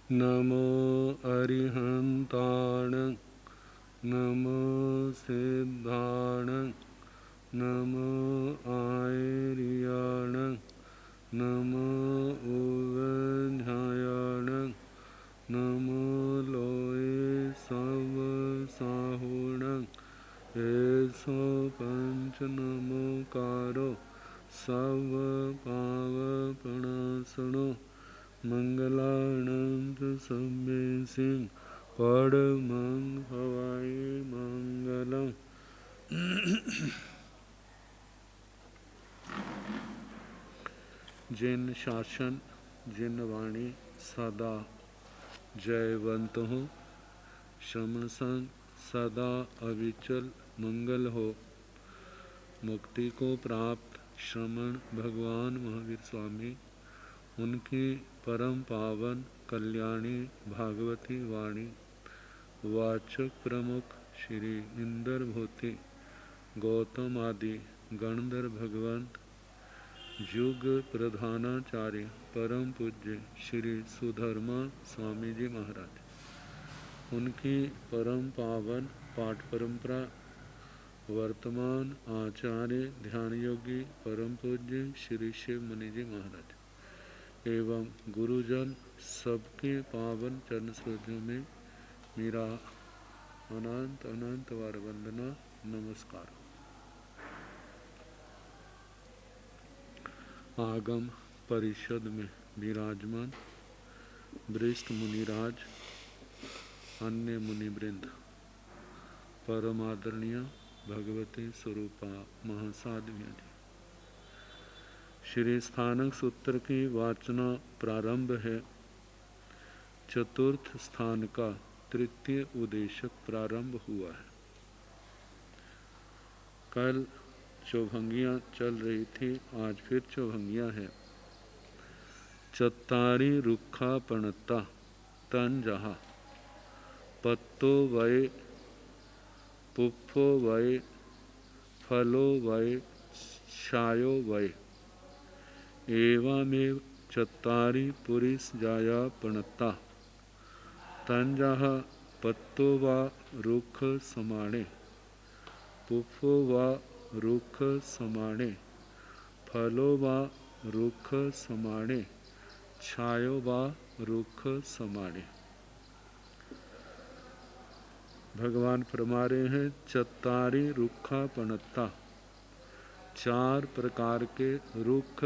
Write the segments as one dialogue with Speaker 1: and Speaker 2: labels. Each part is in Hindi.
Speaker 1: नमो अरिहंताण नमो सिद्धाण नमो आयर्याण नमो उवध्यायाण नमो लोये सब साहुण ऐसो पंच नमोकारो सब पावपणासनो मंगलानंद सभ्य सिंह परमं हवाई मंगलम। जिन शासन जिन वाणी सदा जयवंत हो, श्रमण संग सदा अविचल मंगल हो। मुक्ति को प्राप्त श्रमण भगवान महावीर स्वामी, उनकी परम पावन कल्याणी भागवती वाणी वाचक प्रमुख श्री इंद्र भूति गौतम आदि गणधर भगवंत युग प्रधानाचार्य परम पूज्य श्री सुधर्मा स्वामी जी महाराज, उनकी परम पावन पाठ परंपरा वर्तमान आचार्य ध्यान योगी परम पूज्य श्री शिव मुनि जी महाराज एवं गुरुजन सबके पावन चरण स्मृतियों में मेरा अनंत अनंत बार वंदना नमस्कार। आगम परिषद में विराजमान वरिष्ठ मुनिराज, अन्य मुनिवृंद, परम आदरणीय भगवती स्वरूपा महासाध्वियाँ जी, श्री स्थानक सूत्र की वाचना प्रारंभ है। चतुर्थ स्थान का तृतीय उद्देशक प्रारंभ हुआ है। कल चौभंगियाँ चल रही थी, आज फिर चौभंगियाँ है। चत्तारी रुखा पणता तन जहा पत्तो वय पुप्फो वय फलो वय छायो वय एवमेव चत्तारी पुरिस जाया पणता तन जहा पत्तो वा रुख समाणे पुप्फो वा रुख समाणे फलो वा रुख समाणे छायो वा रुख समाणे। भगवान फरमा रहे हैं चत्तारी रुखा पणता, चार प्रकार के रुख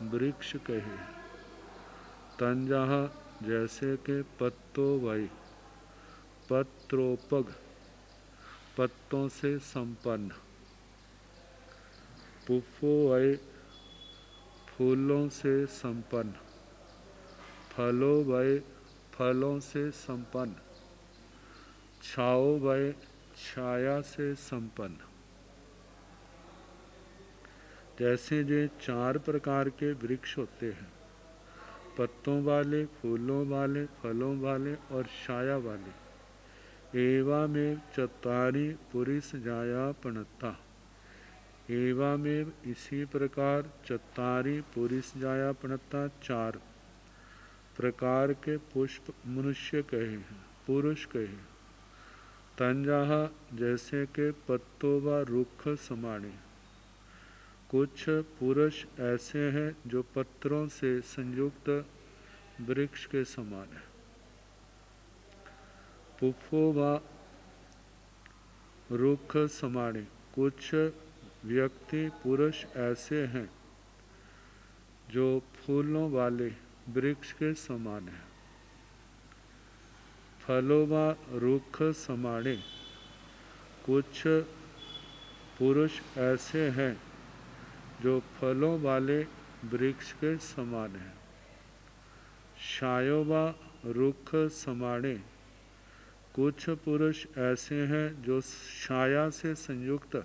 Speaker 1: वृक्ष कहे। तंजाहा जैसे के पत्तो वय पत्रोपग पत्तों से संपन्न, पुप्फो वय फूलों से संपन्न, फलो वय फलों से संपन्न, छाओ वय छाया से संपन्न। जैसे जो चार प्रकार के वृक्ष होते हैं, पत्तों वाले, फूलों वाले, फलों वाले और छाया वाले, एवमेव चत्तारी पुरिस जाया पणता, एवमेव इसी प्रकार चत्तारी पुरिस जाया पणता, चार प्रकार के पुष्प मनुष्य कहे हैं, पुरुष कहे। तंजाहा जैसे के पत्तों व रुख समाने, कुछ पुरुष ऐसे हैं जो पत्रों से संयुक्त वृक्ष के समान है। पुप्फो व रुख समाने, कुछ व्यक्ति पुरुष ऐसे हैं जो फूलों वाले वृक्ष के समान है। फलों व रुख समाने, कुछ पुरुष ऐसे हैं जो फलों वाले वृक्ष के समान है। छायो व रुख समाने, कुछ पुरुष ऐसे हैं जो छाया से संयुक्त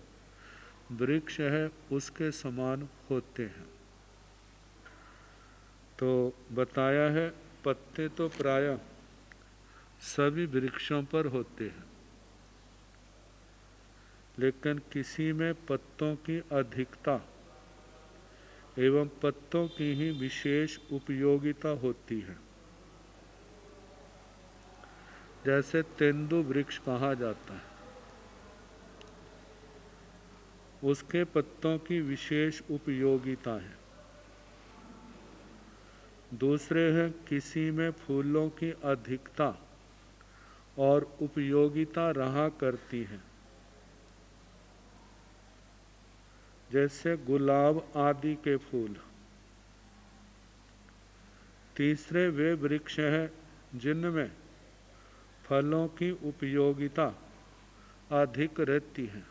Speaker 1: वृक्ष है उसके समान होते हैं। तो बताया है पत्ते तो प्रायः सभी वृक्षों पर होते हैं, लेकिन किसी में पत्तों की अधिकता एवं पत्तों की ही विशेष उपयोगिता होती है। जैसे तेंदु वृक्ष कहा जाता है, उसके पत्तों की विशेष उपयोगिता है। दूसरे हैं किसी में फूलों की अधिकता और उपयोगिता रहा करती है, जैसे गुलाब आदि के फूल। तीसरे वे वृक्ष हैं जिनमें फलों की उपयोगिता अधिक रहती है।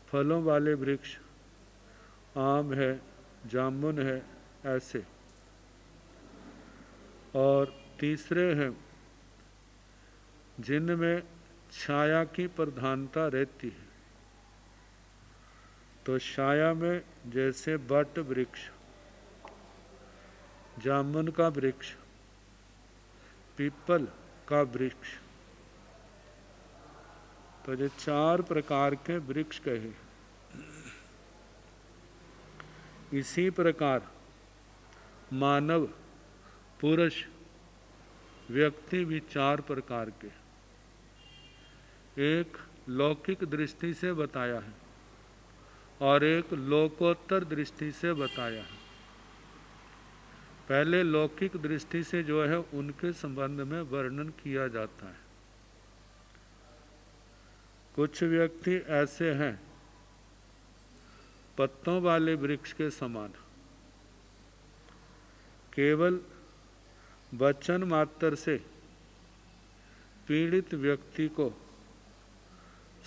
Speaker 1: फलों वाले वृक्ष आम है, जामुन है, ऐसे। और तीसरे हैं जिनमें छाया की प्रधानता रहती है। तो छाया में जैसे बट वृक्ष, जामुन का वृक्ष, पीपल का वृक्ष। तो ये 4 प्रकार के वृक्ष कहे। इसी प्रकार मानव, पुरुष, व्यक्ति भी 4 प्रकार के, एक लौकिक दृष्टि से बताया है और एक लोकोत्तर दृष्टि से बताया है। पहले लौकिक दृष्टि से जो है उनके संबंध में वर्णन किया जाता है। कुछ व्यक्ति ऐसे हैं पत्तों वाले वृक्ष के समान, केवल वचन मात्र से पीड़ित व्यक्ति को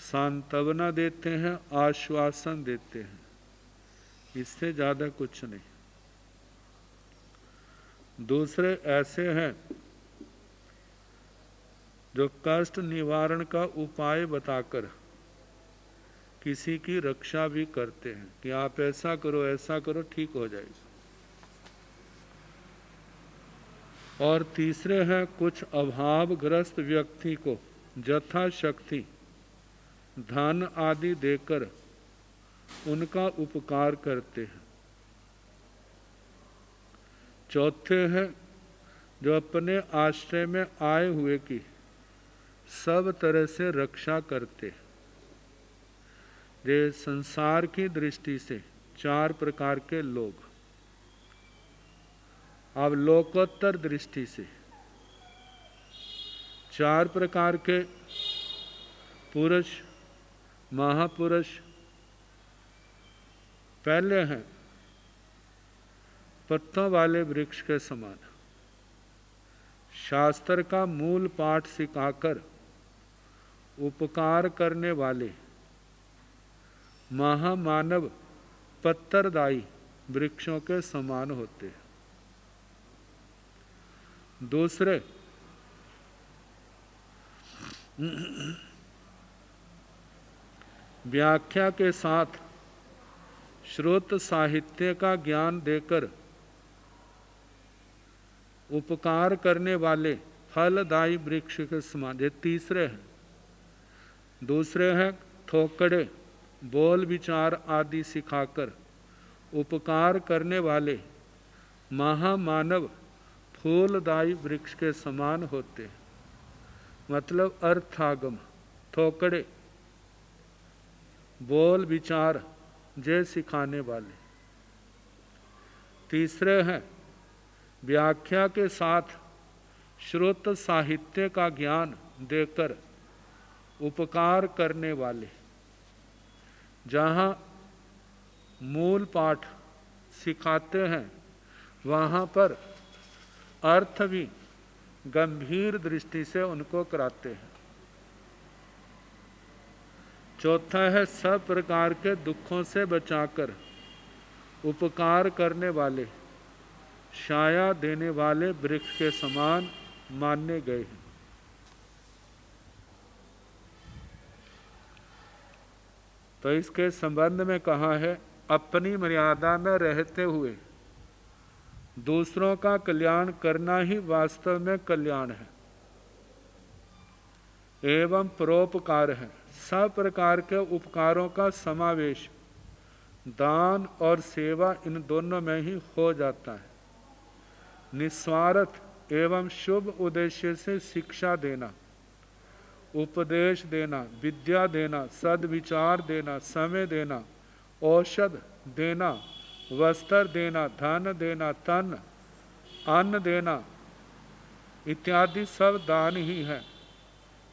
Speaker 1: सांत्वना देते हैं, आश्वासन देते हैं, इससे ज़्यादा कुछ नहीं। दूसरे ऐसे हैं जो कष्ट निवारण का उपाय बताकर किसी की रक्षा भी करते हैं कि आप ऐसा करो ठीक हो जाएगा। और तीसरे हैं कुछ अभावग्रस्त व्यक्ति को यथाशक्ति धन आदि देकर उनका उपकार करते हैं। चौथे हैं जो अपने आश्रय में आए हुए की सब तरह से रक्षा करते हैं। ये संसार की दृष्टि से 4 प्रकार के लोग। अब लोकोत्तर दृष्टि से 4 प्रकार के पुरुष, महापुरुष। पहले हैं पत्तों वाले वृक्ष के समान, शास्त्र का मूल पाठ सिखाकर उपकार करने वाले महामानव पत्तरदायी वृक्षों के समान होते हैं। दूसरे व्याख्या के साथ श्रुत साहित्य का ज्ञान देकर उपकार करने वाले फलदायी वृक्ष के समान। ये तीसरे हैं। दूसरे हैं थोकड़े बोल विचार आदि सिखाकर उपकार करने वाले महामानव फूलदायी वृक्ष के समान होते हैं। मतलब अर्थागम, थोकड़े बोल विचार जे सिखाने वाले। तीसरे हैं व्याख्या के साथ श्रुत साहित्य का ज्ञान देकर उपकार करने वाले। जहाँ मूल पाठ सिखाते हैं वहाँ पर अर्थ भी गंभीर दृष्टि से उनको कराते हैं। चौथा है सब प्रकार के दुखों से बचाकर उपकार करने वाले, छाया देने वाले वृक्ष के समान माने गए हैं। तो इसके संबंध में कहा है अपनी मर्यादा में रहते हुए दूसरों का कल्याण करना ही वास्तव में कल्याण है एवं परोपकार है। सब प्रकार के उपकारों का समावेश दान और सेवा इन दोनों में ही हो जाता है। निस्वार्थ एवं शुभ उद्देश्य से शिक्षा देना, उपदेश देना, विद्या देना, सद्विचार देना, समय देना, औषध देना, वस्त्र देना, धन देना, तन अन्न देना इत्यादि सब दान ही है।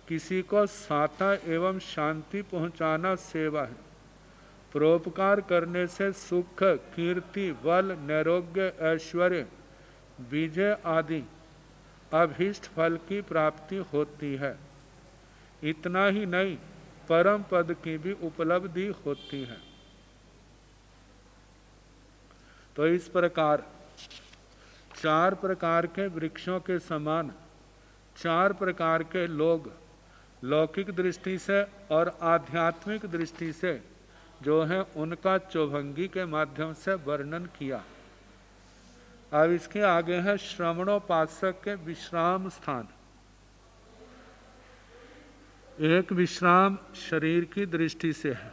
Speaker 1: किसी को साता एवं शांति पहुंचाना सेवा है। परोपकार करने से सुख, कीर्ति, बल, नैरोग्य, ऐश्वर्य, विजय आदि अभीष्ट फल की प्राप्ति होती है। इतना ही नहीं, परम पद की भी उपलब्धि होती है। तो इस प्रकार 4 प्रकार के वृक्षों के समान 4 प्रकार के लोग लौकिक दृष्टि से और आध्यात्मिक दृष्टि से जो है उनका चौभंगी के माध्यम से वर्णन किया। अब इसके आगे है श्रवणोपासक के विश्राम स्थान। एक विश्राम शरीर की दृष्टि से है,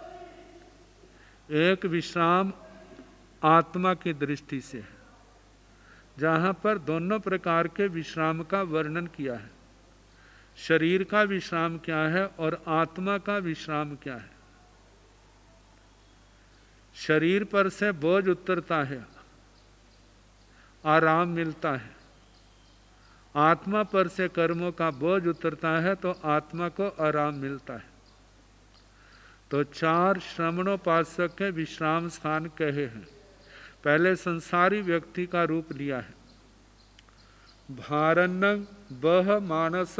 Speaker 1: एक विश्राम आत्मा की दृष्टि से है, जहाँ पर दोनों प्रकार के विश्राम का वर्णन किया है। शरीर का विश्राम क्या है और आत्मा का विश्राम क्या है। शरीर पर से बोझ उतरता है, आराम मिलता है। आत्मा पर से कर्मों का बोझ उतरता है तो आत्मा को आराम मिलता है। तो 4 श्रवणोपासक के विश्राम स्थान कहे हैं। पहले संसारी व्यक्ति का रूप लिया है। भारन्नं बह मानस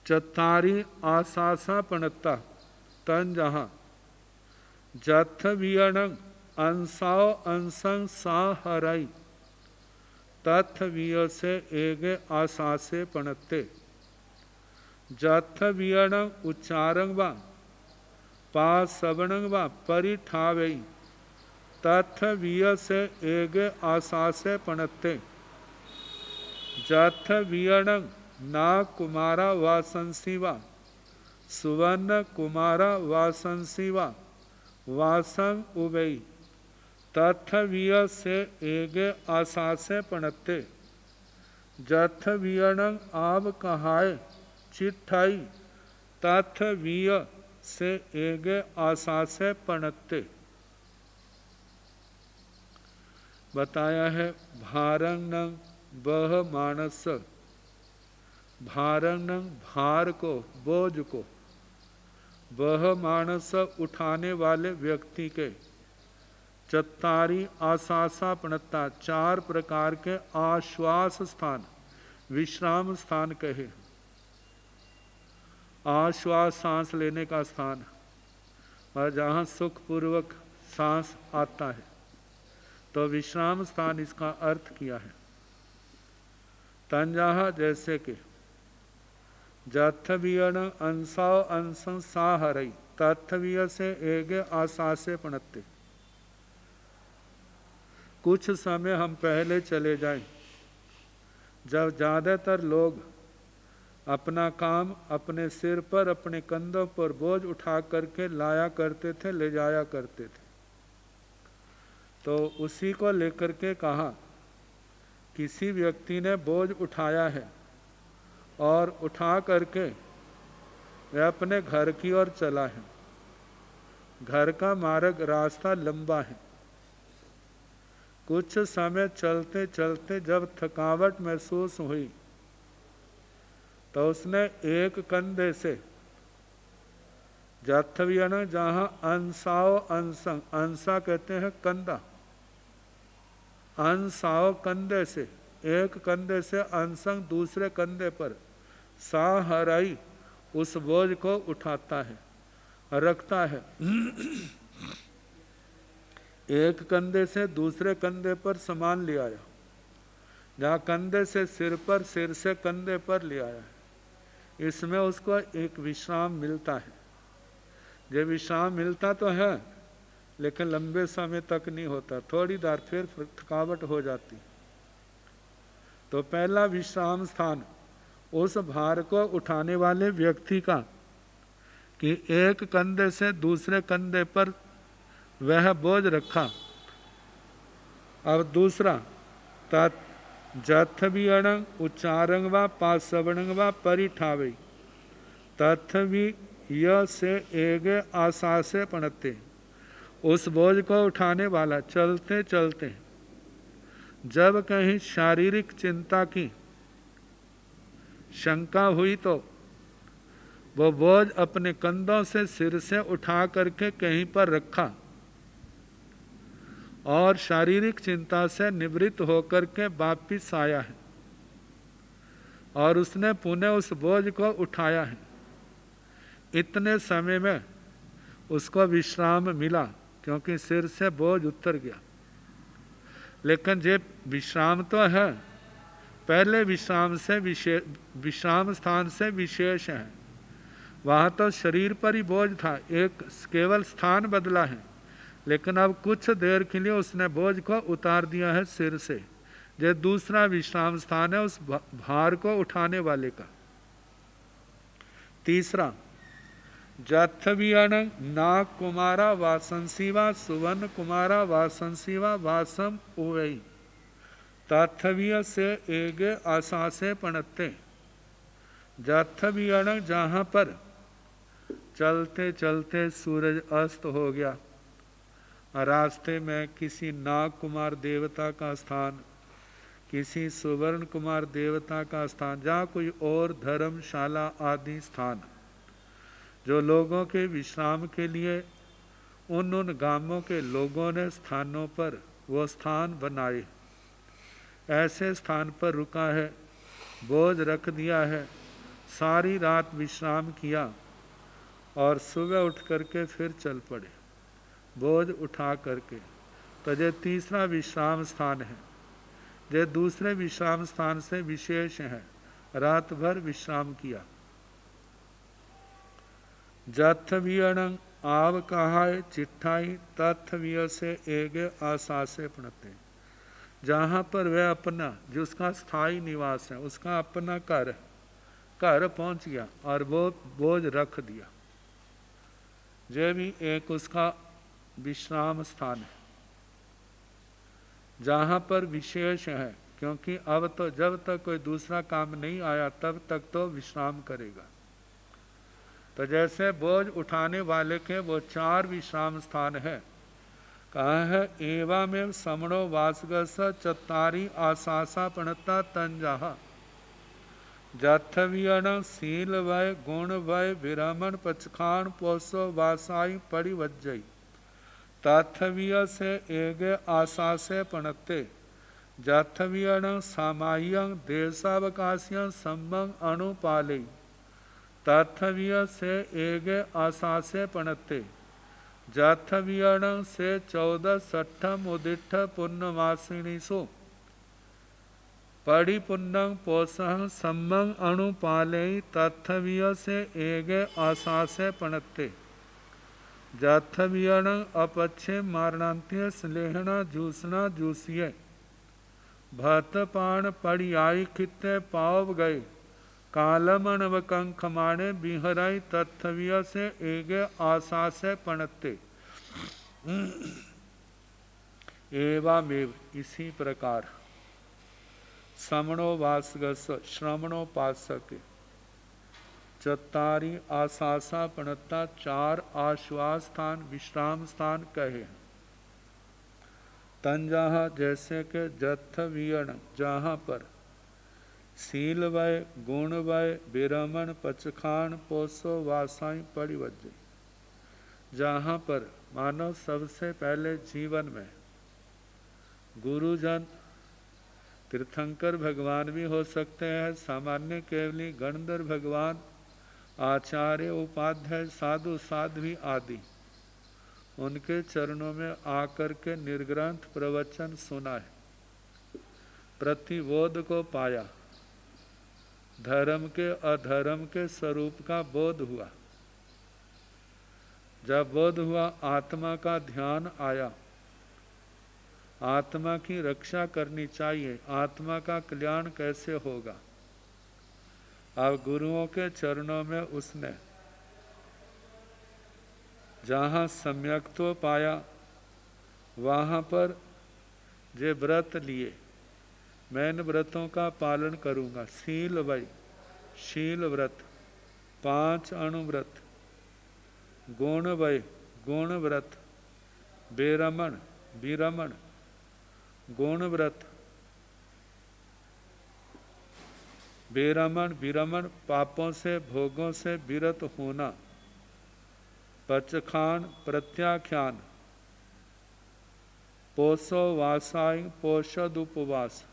Speaker 1: चत्तारी आसासा पणता तन जहाँ जथ वियणं अंसाओ अंसं सा हराई तथ विय से एगे आसासे पणते जथ वियणं उच्चारं वा पा सवणं वा परिठावई तथ विय से एगे आसासे पणते जथ वियणं ना कुमारा वासंसी वा सुवर्ण कुमारा वासंसी वा वासं उबई तथ विय से एगे आसासे पणते जथ वियणं आब कहाय चिट्ठाई तथ विय से एगे आसासे पणते। बताया है भारंग बह मानस। भारंग भार को, बोझ को, बह मानस उठाने वाले व्यक्ति के, चत्तारी आसासा पणता 4 प्रकार के आश्वास स्थान, विश्राम स्थान कहे। आश्वास सांस लेने का स्थान और जहाँ सुखपूर्वक सांस आता है, तो विश्राम स्थान इसका अर्थ किया है। तंजाहा जैसे कि जथवियण अंसाओ अंसं साहरई तथविय से एगे आसासे पणते। कुछ समय हम पहले चले जाएं, जब ज़्यादातर लोग अपना काम अपने सिर पर, अपने कंधों पर बोझ उठा करके लाया करते थे, ले जाया करते थे। तो उसी को लेकर के कहा, किसी व्यक्ति ने बोझ उठाया है और उठा करके वह अपने घर की ओर चला है। घर का मार्ग, रास्ता लंबा है। कुछ समय चलते चलते जब थकावट महसूस हुई तो उसने एक कंधे से जाथवियन, जहाँ अंसाओ अंसंग, अंसा कहते हैं कंधा, अंसाओ कंधे से, एक कंधे से अंसंग दूसरे कंधे पर साहराई उस बोझ को उठाता है, रखता है। एक कंधे से दूसरे कंधे पर सामान ले आया, जहाँ कंधे से सिर पर, सिर से कंधे पर ले आया है। इसमें उसको एक विश्राम मिलता है। ये विश्राम मिलता तो है लेकिन लंबे समय तक नहीं होता, थोड़ी देर फिर थकावट हो जाती। तो पहला विश्राम स्थान उस भार को उठाने वाले व्यक्ति का कि एक कंधे से दूसरे कंधे पर वह बोझ रखा। अब दूसरा जथ भी अणंग उच्चारंग व पासवणंग व परिठावे तथ भी यह से एगे आशा से पणते। उस बोझ को उठाने वाला चलते चलते जब कहीं शारीरिक चिंता की शंका हुई तो वो बोझ अपने कंधों से सिर से उठा करके कहीं पर रखा और शारीरिक चिंता से निवृत्त होकर के वापिस आया है और उसने पुनः उस बोझ को उठाया है। इतने समय में उसको विश्राम मिला क्योंकि सिर से बोझ उतर गया। लेकिन ये विश्राम तो है, पहले विश्राम से विश्राम स्थान से विशेष है। वहाँ तो शरीर पर ही बोझ था, एक केवल स्थान बदला है, लेकिन अब कुछ देर के लिए उसने बोझ को उतार दिया है सिर से। ये दूसरा विश्राम स्थान है उस भार को उठाने वाले का। तीसरा, जथवियण नाग कुमारा वासंसीवा सुवर्ण कुमारा वासंसीवा वासम उवई तथविय से एगे आशा से पणते। जथवियण जहाँ पर चलते चलते सूरज अस्त हो गया, रास्ते में किसी नाग कुमार देवता का स्थान, किसी सुवर्ण कुमार देवता का स्थान, जहाँ कोई और धर्मशाला आदि स्थान जो लोगों के विश्राम के लिए उन गांवों के लोगों ने स्थानों पर वो स्थान बनाए, ऐसे स्थान पर रुका है, बोझ रख दिया है, सारी रात विश्राम किया और सुबह उठ करके फिर चल पड़े बोझ उठा करके। तो ये तीसरा विश्राम स्थान है। ये दूसरे विश्राम स्थान से विशेष है, रात भर विश्राम किया। जथ वियणं आव कहाय चिट्ठाई तथ विय से एगे आशा से पणते। जहाँ पर वह अपना जो उसका स्थायी निवास है, उसका अपना घर पहुँच गया और वो बोझ रख दिया। ये भी एक उसका विश्राम स्थान है जहाँ पर विशेष है, क्योंकि अब तो जब तक कोई दूसरा काम नहीं आया तब तक तो विश्राम करेगा। तो जैसे बोझ उठाने वाले के वो 4 विश्राम स्थान है। कहा है एवमेव समणो वासगस चत्तारी आशासा पणता तंजाहा जथवियण शील वय गुण वय विरमण पचखान पोसो वासाई परिवज्जई तथविय से एगे आशा से पणते। जथवियण सामायं देशावकाशियं सम्मं अणुपाले तथविय से एगे आशा से पणते। जाथवियण से 14 सठम उदिठ पुण्यवासिनीसु पड़ी पुण्यं पोषं सम्मं अणुपाले तथविय से एगे आशा से पणते। जाथवियण अपक्षे मारणांत्य स्लेहना जूसना जूसिये भतपाण पड़ियाई खित्ते पाव गए कालमन व कंखमाणे बिहराई तथविय से एगे आशा से पणते। एवमेव इसी प्रकार समणो वासगस श्रमणोपासक चत्तारी आशासा पणता 4 आश्वास स्थान विश्राम स्थान कहे। तंजाहा जैसे के जथवियण जहाँ पर शील वय गुण वय विरमण पचखान पोसो वासाई परिवज्ज, जहाँ पर मानव सबसे पहले जीवन में गुरुजन तीर्थंकर भगवान भी हो सकते हैं, सामान्य केवली गणधर भगवान, आचार्य उपाध्याय साधु साध्वी आदि, उनके चरणों में आकर के निर्ग्रंथ प्रवचन सुना है, प्रतिबोध को पाया, धर्म के अधर्म के स्वरूप का बोध हुआ। जब बोध हुआ आत्मा का ध्यान आया, आत्मा की रक्षा करनी चाहिए, आत्मा का कल्याण कैसे होगा। अब गुरुओं के चरणों में उसने जहाँ सम्यक्त्व पाया, वहाँ पर जे व्रत लिए, मैं इन व्रतों का पालन करूँगा। शील वय, शील व्रत, 5 अणुव्रत, गुण वय, गुण व्रत, बेरमण, विरमण, गुण व्रत, बेरमण, विरमण, पापों से भोगों से विरत होना, पचखान, प्रत्याख्यान, पोषो वासाय, पोषद उपवास,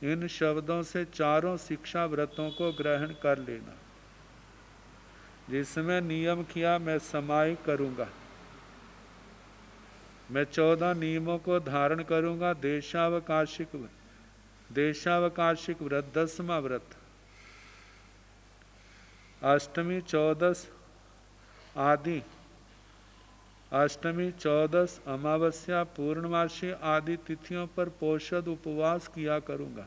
Speaker 1: इन शब्दों से चारों शिक्षा व्रतों को ग्रहण कर लेना। जिसमें नियम किया मैं समाय करूँगा, मैं 14 नियमों को धारण करूँगा। देशावकाशिक व्रत, 10वां व्रत, अष्टमी, 14 आदि, अष्टमी, 14 अमावस्या, पूर्णमासी आदि तिथियों पर पोषद उपवास किया करूँगा।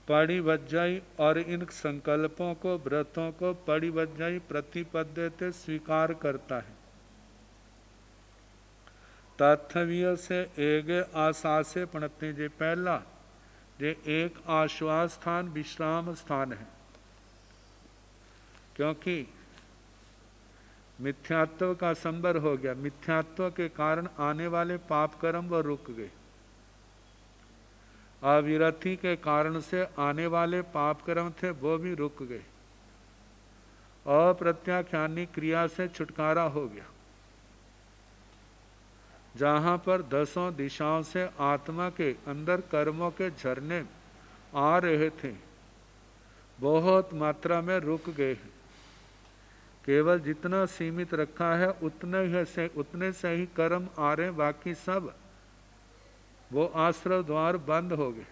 Speaker 1: परिवज्जाई, और इन संकल्पों को, व्रतों को परिवज्जाई प्रतिपद्यते स्वीकार करता है। तथवीय से एगे आशासे पणते, जे पहला जे एक आश्वास स्थान, विश्राम स्थान है। क्योंकि मिथ्यात्व का संबर हो गया, मिथ्यात्व के कारण आने वाले पाप कर्म वो रुक गए। अविरति के कारण से आने वाले पाप कर्म थे वो भी रुक गए। अप्रत्याख्यानी क्रिया से छुटकारा हो गया। जहाँ पर 10 दिशाओं से आत्मा के अंदर कर्मों के झरने आ रहे थे, बहुत मात्रा में रुक गए हैं। केवल जितना सीमित रखा है उतने से ही कर्म आ रहे, बाकी सब वो आश्रय द्वार बंद हो गए।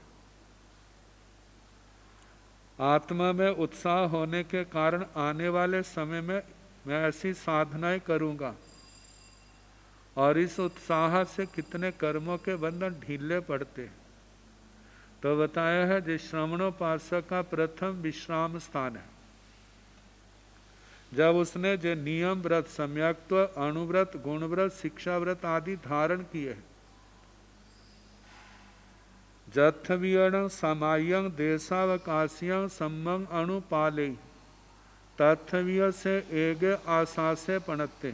Speaker 1: आत्मा में उत्साह होने के कारण आने वाले समय में मैं ऐसी साधनाएं करूँगा, और इस उत्साह से कितने कर्मों के बंधन ढीले पड़ते हैं। तो बताया है जो श्रवणोपासक का प्रथम विश्राम स्थान है। जब उसने जो नियम व्रत, सम्यक्त्व, अणुव्रत, गुणव्रत, शिक्षा व्रत आदि धारण किए हैं, जत्थवियण समायं देशावकाशियं सम्मं अणुपाले, तत्थविय से एगे आशासे पणते,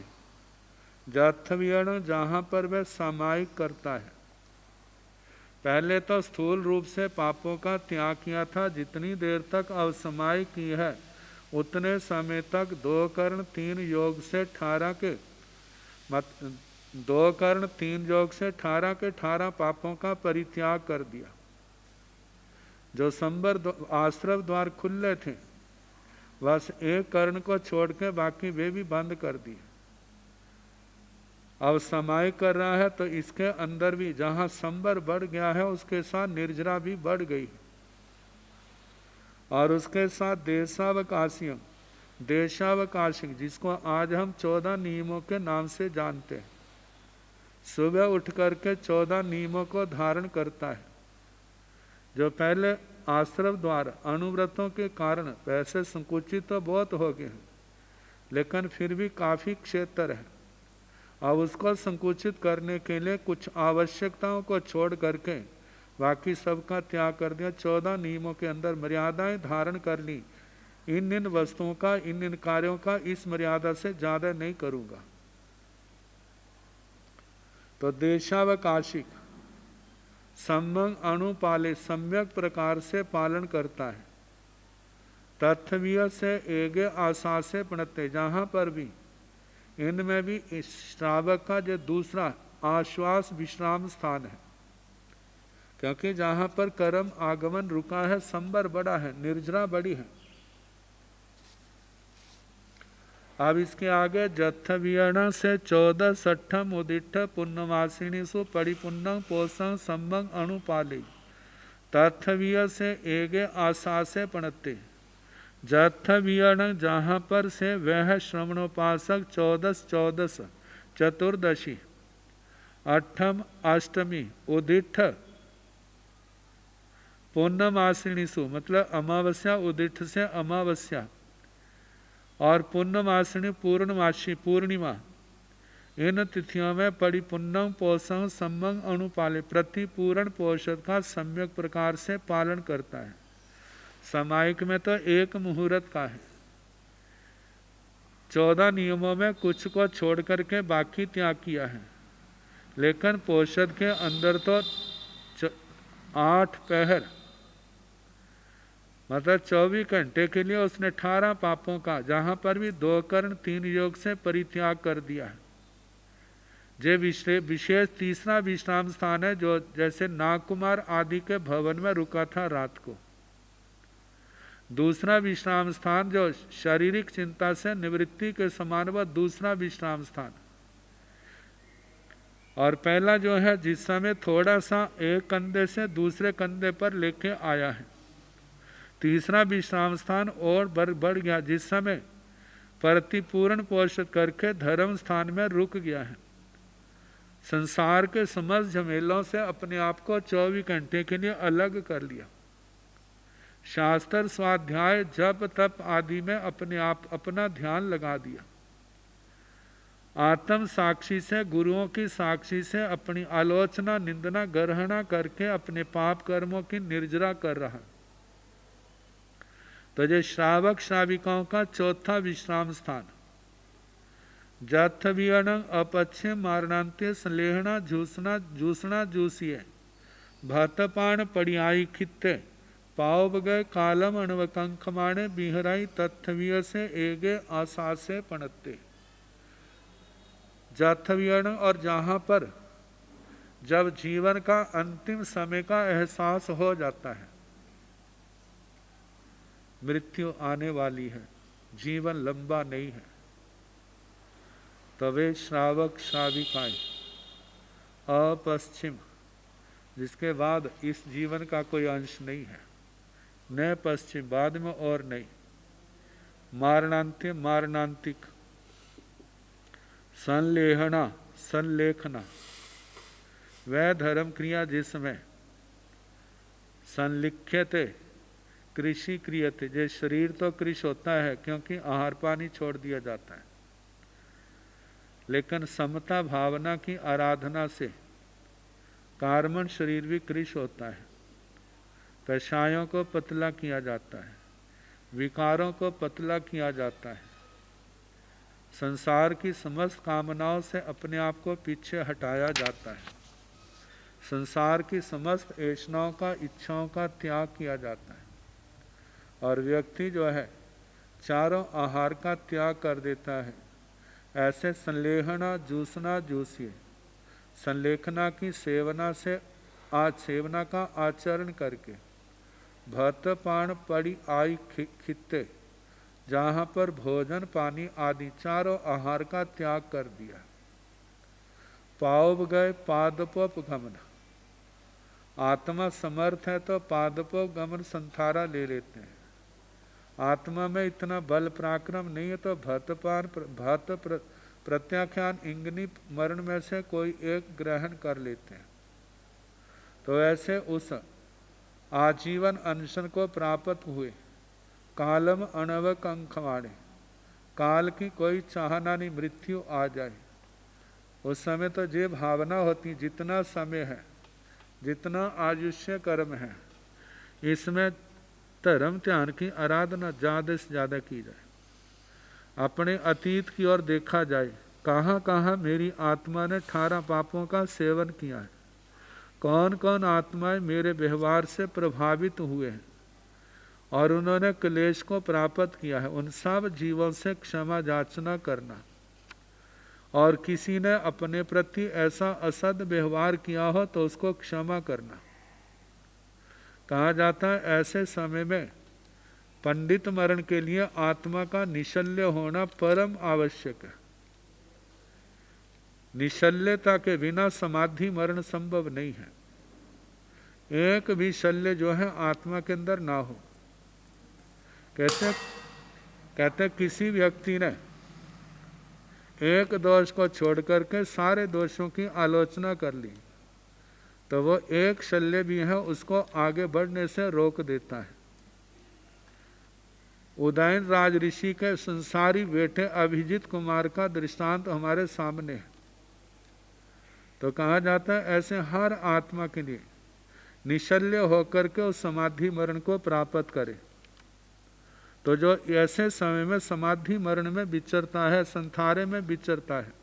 Speaker 1: जत्थवियण जहाँ पर वह सामायिक करता है। पहले तो स्थूल रूप से पापों का त्याग किया था। जितनी देर तक अवसमायिक की है उतने समय तक 2 कर्ण 3 योग से 18 के 2 कर्ण 3 योग से 18 के 18 पापों का परित्याग कर दिया। जो संबर आश्रव द्वार खुले थे, बस 1 कर्ण को छोड़ के बाकी वे भी बंद कर दिए। अब समाय कर रहा है तो इसके अंदर भी जहाँ संबर बढ़ गया है उसके साथ निर्जरा भी बढ़ गई, और उसके साथ देशावकाशियम, देशावकाशिक, जिसको आज हम 14 नियमों के नाम से जानते हैं। सुबह उठ करके 14 नियमों को धारण करता है। जो पहले आश्रम द्वार अणुव्रतों के कारण वैसे संकुचित तो बहुत हो गए हैं, लेकिन फिर भी काफ़ी क्षेत्र है। अब उसको संकुचित करने के लिए कुछ आवश्यकताओं को छोड़ करके बाकी सबका त्याग कर दिया। 14 नियमों के अंदर मर्यादाएं धारण कर ली। इन वस्तुओं का, इन कार्यों का इस मर्यादा से ज़्यादा नहीं करूँगा। तो देशावकाशिक सम्मंग अणुपाले, सम्यक प्रकार से पालन करता है। तथ्वीय से एगे आशा से पणते, जहाँ पर भी इनमें भी श्रावक का जो दूसरा आश्वास विश्राम स्थान है। क्योंकि जहाँ पर कर्म आगमन रुका है, संबर बड़ा है, निर्जरा बड़ी है। अब इसके आगे जत्थवियण से 14 सठम उदिठ पुण्यवासिनी सु परिपुण्यं पोषं संबंग अणुपाले, तत्थविय से एगे आशा से पणते, जत्थवियण जहाँ पर से वह श्रवणोपासक 14 चतुर्दशी, अठम अष्टमी, उदिठ पूर्णमासिनीसु, मतलब अमावस्या, उदिठ से अमावस्या, और पूर्णमासिनी पूर्णमासी पूर्णिमा, इन तिथियों में परिपुन्नम पोषण सम्यक अनुपाले प्रतिपूर्ण पोषद का सम्यक प्रकार से पालन करता है। सामायिक में तो एक मुहूर्त का है। 14 नियमों में कुछ को छोड़ करके बाकी त्याग किया है, लेकिन पोषद के अंदर तो 8 पहर मतलब 24 घंटे के लिए उसने 18 पापों का, जहां पर भी 2 कर्ण 3 योग से परित्याग कर दिया है। जे विशेष तीसरा विश्राम स्थान है, जो जैसे नागकुमार आदि के भवन में रुका था रात को। दूसरा विश्राम स्थान जो शारीरिक चिंता से निवृत्ति के समान वह दूसरा विश्राम स्थान, और पहला जो है जिस समय थोड़ा सा एक कंधे से दूसरे कंधे पर लेके आया है। तीसरा विश्राम स्थान और बढ़ गया जिस समय प्रतिपूर्ण पोषण करके धर्म स्थान में रुक गया है। संसार के समस्त झमेलों से अपने आप को 24 घंटे के लिए अलग कर लिया। शास्त्र स्वाध्याय जप तप आदि में अपने आप अपना ध्यान लगा दिया। आत्म साक्षी से, गुरुओं की साक्षी से अपनी आलोचना निंदना गर्हना करके अपने पाप कर्मों की निर्जरा कर रहा। तो ये श्रावक श्राविकाओं का चौथा विश्राम स्थान, जाथवियण अपच्छे मारणांत्य संलेहना जूसना जूसिए भातपान पड़ियाई खित्ते पाव बगय कालम अणवकंख माणे बिहराई तथ्य से एगे आसासे पणत्ते। जाथवियण, और जहाँ पर जब जीवन का अंतिम समय का एहसास हो जाता है, मृत्यु आने वाली है, जीवन लंबा नहीं है, तवे श्रावक श्राविकाएं अपश्चिम, जिसके बाद इस जीवन का कोई अंश नहीं है, न पश्चिम बाद में और नहीं, मारणांत्य मारणांतिक, संलेहना संलेखना, वह धर्म क्रिया जिसमें संलिख्यते कृषि क्रियते, जो शरीर तो कृषि होता है क्योंकि आहार पानी छोड़ दिया जाता है, लेकिन समता भावना की आराधना से कार्मण शरीर भी कृषि होता है। कषायों को पतला किया जाता है, विकारों को पतला किया जाता है, संसार की समस्त कामनाओं से अपने आप को पीछे हटाया जाता है, संसार की समस्त ऐषणाओं का इच्छाओं का त्याग किया जाता है, और व्यक्ति जो है चारों आहार का त्याग कर देता है। ऐसे संलेहना जूसना जूसिए, संलेखना की सेवना से सेवना का आचरण करके भतपान पड़ी आई खित्ते, जहाँ पर भोजन पानी आदि चारों आहार का त्याग कर दिया। पाव गए पादपोप गमन, आत्मा समर्थ है तो पादपोप गमन संथारा ले लेते हैं। आत्मा में इतना बल पराक्रम नहीं है तो भत प्रत्याख्यान इंगनी मरण में से कोई एक ग्रहण कर लेते हैं। तो ऐसे उस आजीवन अनशन को प्राप्त हुए कालम अणवक अंखवाणे, काल की कोई चाहना नहीं, मृत्यु आ जाए उस समय तो ये भावना होती, जितना समय है जितना आयुष्य कर्म है इसमें धर्म ध्यान की आराधना ज़्यादा से ज़्यादा की जाए। अपने अतीत की ओर देखा जाए, कहाँ कहाँ मेरी आत्मा ने 18 पापों का सेवन किया है, कौन कौन आत्माएं मेरे व्यवहार से प्रभावित हुए हैं और उन्होंने क्लेश को प्राप्त किया है। उन सब जीवों से क्षमा याचना करना, और किसी ने अपने प्रति ऐसा असद व्यवहार किया हो तो उसको क्षमा करना। कहा जाता है ऐसे समय में पंडित मरण के लिए आत्मा का निशल्य होना परम आवश्यक है। निशल्यता के बिना समाधि मरण संभव नहीं है। एक भी शल्य जो है आत्मा के अंदर ना हो। कहते किसी व्यक्ति ने एक दोष को छोड़ करके सारे दोषों की आलोचना कर ली तो वो एक शल्य भी है उसको आगे बढ़ने से रोक देता है। उदयन राज ऋषि के संसारी बेटे अभिजीत कुमार का दृष्टांत हमारे सामने है। तो कहा जाता है ऐसे हर आत्मा के लिए निश्चल्य होकर के उस समाधि मरण को प्राप्त करे। तो जो ऐसे समय में समाधि मरण में विचरता है, संसारे में विचरता है,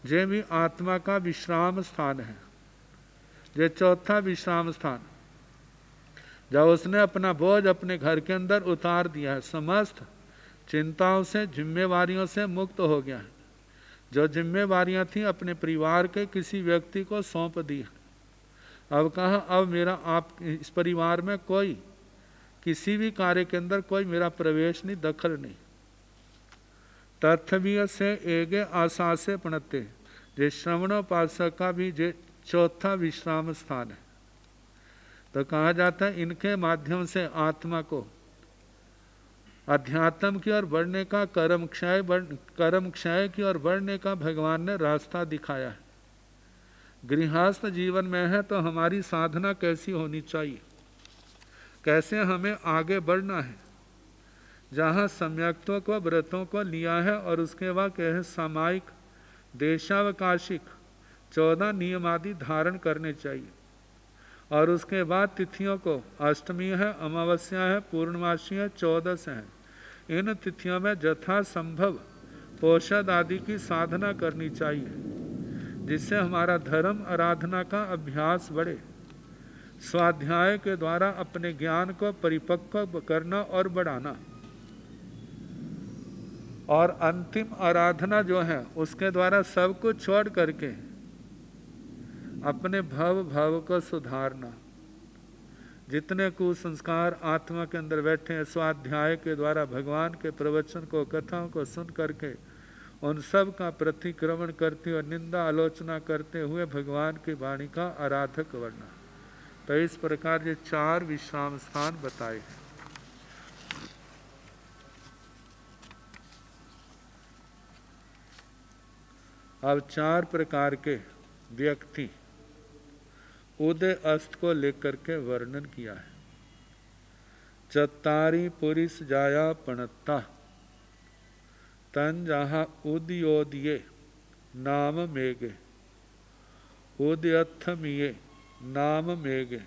Speaker 1: ये भी आत्मा का विश्राम स्थान है। ये चौथा विश्राम स्थान, जब उसने अपना बोझ अपने घर के अंदर उतार दिया है, समस्त चिंताओं से, जिम्मेवारियों से मुक्त हो गया है, जो जिम्मेवारियां थी अपने परिवार के किसी व्यक्ति को सौंप दी, अब कहा अब मेरा आप इस परिवार में कोई किसी भी कार्य के अंदर कोई मेरा प्रवेश नहीं, दखल नहीं। तथ्य से एगे आशा से पणते, जे श्रवणोपासक का भी जे चौथा विश्राम स्थान है। तो कहा जाता है इनके माध्यम से आत्मा को अध्यात्म की ओर बढ़ने का, कर्म क्षय की ओर बढ़ने का भगवान ने रास्ता दिखाया है। गृहस्थ जीवन में है तो हमारी साधना कैसी होनी चाहिए, कैसे हमें आगे बढ़ना है। जहाँ सम्यक्त्व को, व्रतों को लिया है और उसके बाद कहे सामायिक देशावकाशिक 14 नियम आदि धारण करने चाहिए। और उसके बाद तिथियों को अष्टमी है, अमावस्या है, पूर्णमासी है, 14 है। इन तिथियों में यथा संभव पोषद आदि की साधना करनी चाहिए, जिससे हमारा धर्म आराधना का अभ्यास बढ़े। स्वाध्याय के द्वारा अपने ज्ञान को परिपक्व करना और बढ़ाना, और अंतिम आराधना जो है उसके द्वारा सब कुछ छोड़ करके अपने भव को सुधारना। जितने कुसंस्कार आत्मा के अंदर बैठे हैं, स्वाध्याय के द्वारा भगवान के प्रवचन को, कथाओं को सुन करके उन सब का प्रतिक्रमण करते हुए, निंदा आलोचना करते हुए भगवान की वाणी का आराधक बनना। तो इस प्रकार ये 4 विश्राम स्थान बताए हैं। अब 4 प्रकार के व्यक्ति उदय अस्त को लेकर के वर्णन किया है। चत्तारी पुरिस जाया पणत्ता, तन जहाँ उदयोदिये नाम मेगे, उदयत्थमिये नाम मेगे,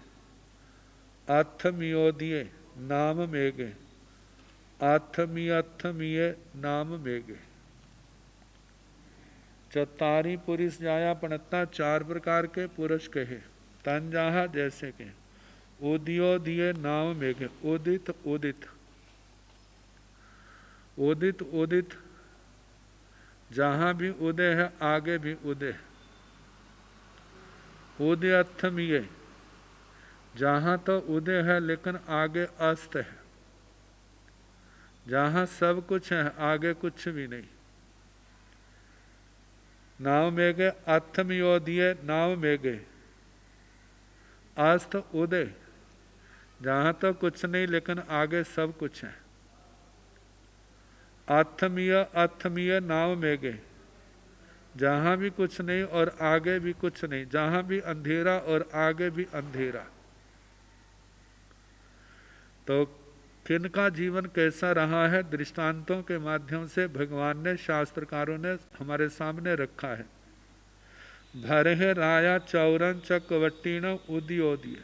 Speaker 1: अत्थमियोदिये नाम मेगे, अत्थमिये नाम मेगे। चत्तारी पुरुष जाया पणत्ता, 4 प्रकार के पुरुष कहे। तन जहाँ जैसे के, उदयोदिये नाम मेगे, उदित उदित, उदित उदित जहाँ भी उदय है आगे भी उदय। उदयत्थमिये, जहाँ तो उदय है लेकिन आगे अस्त है, जहाँ सब कुछ है आगे कुछ भी नहीं। नाव मेघे अर्थमयोदिये नाव मेघे, अस्त उदय, जहाँ तो कुछ नहीं लेकिन आगे सब कुछ है। अर्थमीय नाव मेघे, जहाँ भी कुछ नहीं और आगे भी कुछ नहीं, जहाँ भी अंधेरा और आगे भी अंधेरा। तो किनका जीवन कैसा रहा है, दृष्टांतों के माध्यम से भगवान ने, शास्त्रकारों ने हमारे सामने रखा है। भरे राया चौरन चक्रवर्तीण उदयोदय,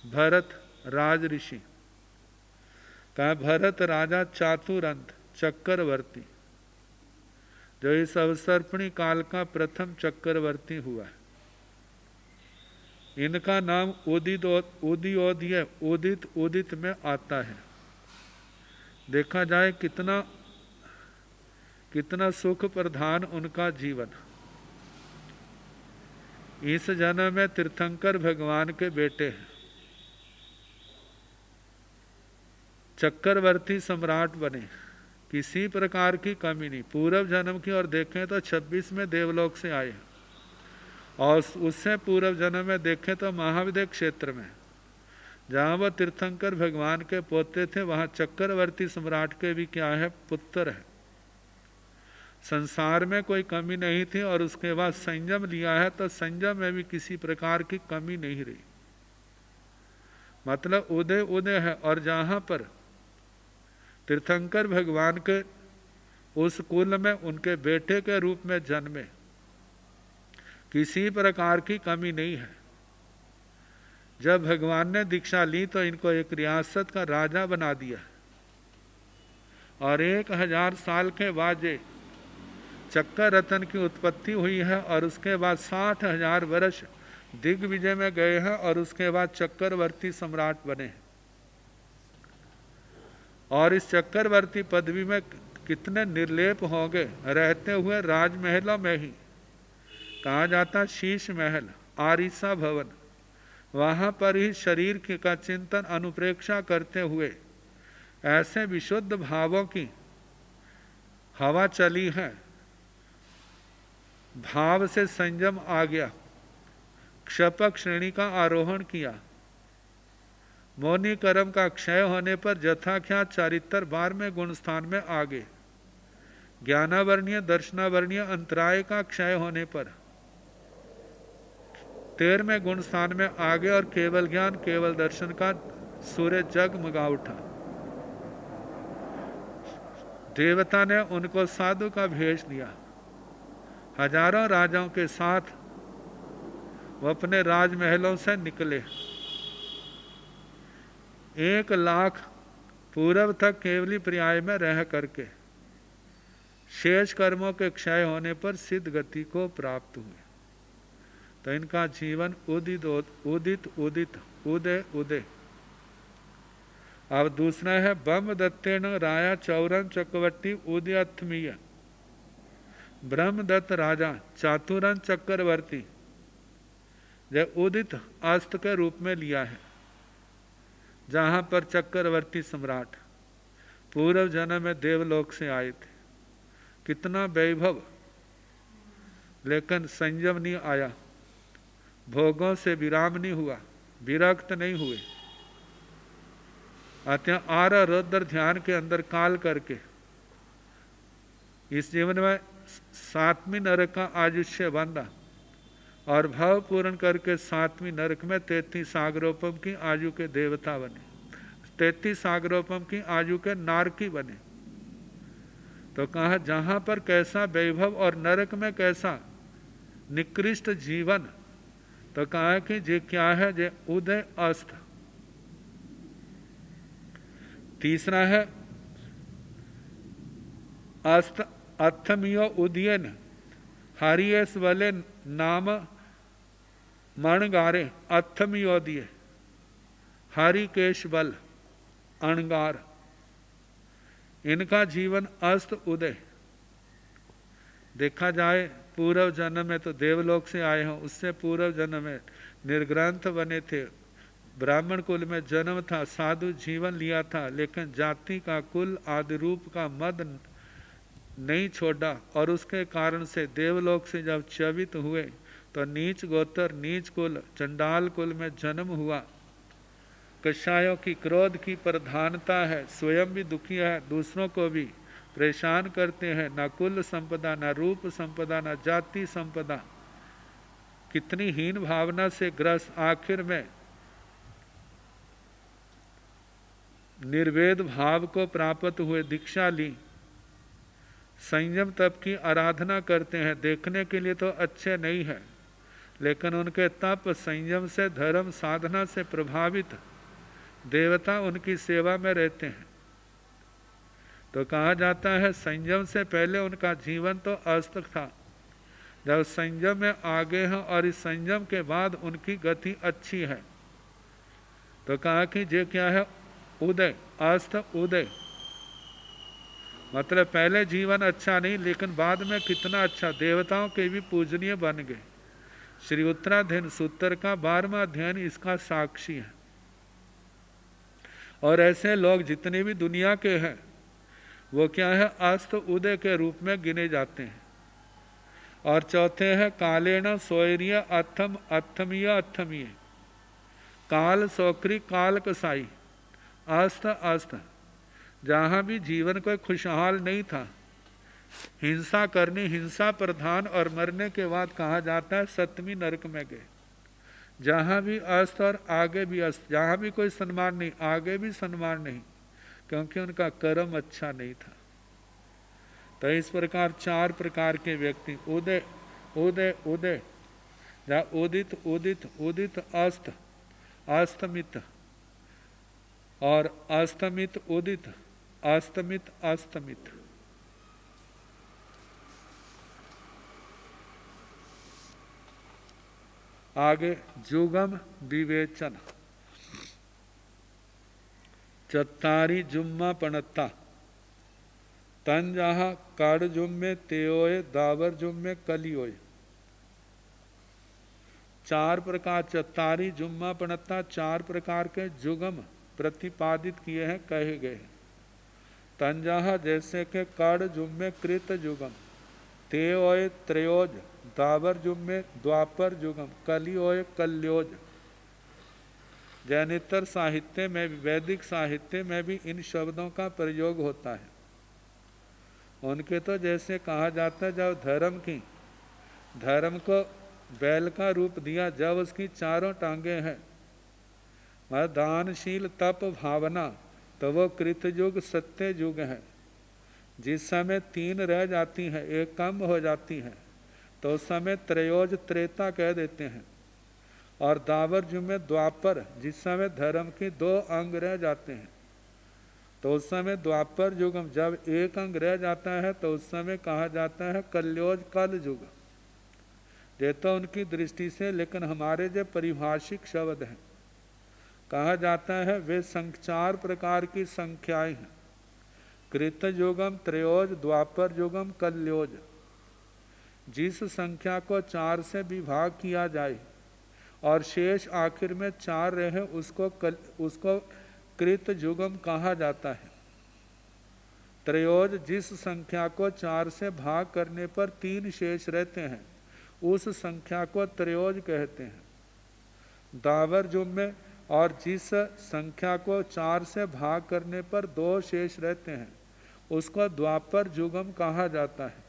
Speaker 1: भरत राज ऋषि का, भरत राजा चातुरंत चक्रवर्ती, जो इस अवसर्पणी काल का प्रथम चक्रवर्ती हुआ है। इनका नाम उदयोदय, उदित उदित में आता है। देखा जाए कितना सुख प्रधान उनका जीवन। इस जन्म में तीर्थंकर भगवान के बेटे हैं, चक्रवर्ती सम्राट बने, किसी प्रकार की कमी नहीं। पूर्व जन्म की ओर देखें तो 26 में देवलोक से आए, और उससे पूर्व जन्म में देखें तो महाविद्य क्षेत्र में, जहाँ वह तीर्थंकर भगवान के पोते थे, वहाँ चक्रवर्ती सम्राट के भी क्या है, पुत्र है। संसार में कोई कमी नहीं थी, और उसके बाद संयम लिया है तो संयम में भी किसी प्रकार की कमी नहीं रही। मतलब उदय उदय है। और जहाँ पर तीर्थंकर भगवान के उस कुल में उनके बेटे के रूप में जन्मे, किसी प्रकार की कमी नहीं है। जब भगवान ने दीक्षा ली तो इनको एक रियासत का राजा बना दिया और 1000 साल के बाद ये चक्कर रत्न की उत्पत्ति हुई है और उसके बाद 60,000 वर्ष दिग्विजय में गए हैं और उसके बाद चक्रवर्ती सम्राट बने। और इस चक्रवर्ती पदवी में कितने निर्लेप होंगे, रहते हुए राजमहलों में ही, कहा जाता शीश महल, आरिसा भवन, वहाँ पर ही शरीर का चिंतन अनुप्रेक्षा करते हुए ऐसे विशुद्ध भावों की हवा चली है, भाव से संयम आ गया, क्षपक श्रेणी का आरोहण किया, मौनी कर्म का क्षय होने पर जथाख्यात चारित्र 12वें गुण स्थान में आ गए, ज्ञानावर्णीय दर्शनावर्णीय अंतराय का क्षय होने पर 13वें गुण स्थान में आ गए और केवल ज्ञान केवल दर्शन का सूर्य जगमगा उठा। देवता ने उनको साधु का भेष दिया, हजारों राजाओं के साथ वो अपने राजमहलों से निकले। 1 लाख पूर्व तक केवली पर्याय में रह करके शेष कर्मों के क्षय होने पर सिद्ध गति को प्राप्त हुए। तो इनका जीवन उदित उदित उदित उदय उदय। अब दूसरा है ब्रह्म दत्तेन राया चौरन चक्रवर्ती उदयत्मीय। ब्रह्मदत्त राजा चातुरन चक्रवर्ती जब उदित अस्त के रूप में लिया है, जहाँ पर चक्रवर्ती सम्राट पूर्व जन्म में देवलोक से आए थे। कितना वैभव, लेकिन संयम नहीं आया, भोगों से विराम नहीं हुआ, विरक्त नहीं हुए। अतः आर रुद्र ध्यान के अंदर काल करके इस जीवन में 7वीं नरक का आयुष्य बांधा और भाव पूर्ण करके 7वीं नरक में 33 सागरोपम की आयु के देवता बने, 33 सागरोपम की आयु के नारकी बने। तो कहा जहाँ पर कैसा वैभव और नरक में कैसा निकृष्ट जीवन, तो कहा कि जे क्या है, जे उदय अस्त। तीसरा है अस्त अथमियो उदयन हरियस वाले नाम मणगारे अथमियोदिय हरिकेश बल अणगार। इनका जीवन अस्त उदय। देखा जाए पूर्व जन्म में तो देवलोक से आए हैं, उससे पूर्व जन्म में निर्ग्रंथ बने थे, ब्राह्मण कुल में जन्म था, साधु जीवन लिया था, लेकिन जाति का कुल आदि रूप का मद नहीं छोड़ा और उसके कारण से देवलोक से जब च्युत हुए तो नीच गोत्र नीच कुल चंडाल कुल में जन्म हुआ। कषायों की क्रोध की प्रधानता है, स्वयं भी दुखी है, दूसरों को भी परेशान करते हैं, ना कुल संपदा, ना रूप संपदा, ना जाति संपदा, कितनी हीन भावना से ग्रस्त। आखिर में निर्वेद भाव को प्राप्त हुए, दीक्षा ली, संयम तप की आराधना करते हैं। देखने के लिए तो अच्छे नहीं है, लेकिन उनके तप संयम से धर्म साधना से प्रभावित देवता उनकी सेवा में रहते हैं। तो कहा जाता है संयम से पहले उनका जीवन तो अस्त था, जब संयम में आगे हैं और इस संयम के बाद उनकी गति अच्छी है। तो कहा कि ये क्या है, उदय अस्त उदय, मतलब पहले जीवन अच्छा नहीं लेकिन बाद में कितना अच्छा, देवताओं के भी पूजनीय बन गए। श्री उत्तराधीन सूत्र का 12वां अध्ययन इसका साक्षी है। और ऐसे लोग जितने भी दुनिया के हैं वो क्या है, अस्त उदय के रूप में गिने जाते हैं। और चौथे हैं कालेन सोयरिय अथम अथमीय अथमीय, काल सोकरी काल कसाई, अस्त अस्त। जहाँ भी जीवन कोई खुशहाल नहीं था, हिंसा करनी, हिंसा प्रधान, और मरने के बाद कहा जाता है 7वीं नरक में गए। जहाँ भी अस्त और आगे भी अस्त, जहाँ भी कोई सम्मान नहीं आगे भी सम्मान नहीं, क्योंकि उनका कर्म अच्छा नहीं था। तो इस प्रकार 4 प्रकार के व्यक्ति, उदय उदय उदय उदित उदित उदित अस्त अस्तमित, और अस्तमित उदित अस्तमित अस्तमित। आगे जुगम विवेचन। चत्तारी जुम्मा पणत्ता तन जहा काड़ जुम्मे तेओए दावर जुम्मे कलियोए। चार प्रकार चत्तारी जुम्मा पणत्ता चार प्रकार के जुगम प्रतिपादित किए हैं, कहे गए हैं। तंजाहा जैसे के कड़ जुम्मे कृत जुगम, ते ओय त्रयोज, दावर जुम्मे द्वापर जुगम, कली ओय कल्योज। जैनेतर साहित्य में, वैदिक साहित्य में भी इन शब्दों का प्रयोग होता है। उनके तो जैसे कहा जाता है, जब धर्म को बैल का रूप दिया, जब उसकी चारों टांगे हैं, दानशील तप भावना, तो वो कृत युग सत्य युग है। जिस समय 3 रह जाती हैं, 1 कम हो जाती है, तो उस समय त्रयोज त्रेता कह देते हैं। और दावर युग में द्वापर, जिस समय धर्म के 2 अंग रह जाते हैं, तो उस समय द्वापर युग, जब 1 अंग रह जाता है, तो उस समय कहा जाता है कल्योज कल युग। ये तो उनकी दृष्टि से, लेकिन हमारे जो परिभाषिक शब्द हैं, कहा जाता है वे 4 प्रकार की संख्याएं हैं। कृत युगम, त्रयोज, द्वापर युगम, कल्योज। जिस संख्या को 4 से विभाग किया जाए और शेष आखिर में 4 रहे, उसको कृत युगम कहा जाता है। त्रयोज, जिस संख्या को 4 से भाग करने पर 3 शेष रहते हैं, उस संख्या को त्रयोज कहते हैं। दावर जुम्मे, और जिस संख्या को 4 से भाग करने पर 2 शेष रहते हैं, उसको द्वापर जुगम कहा जाता है।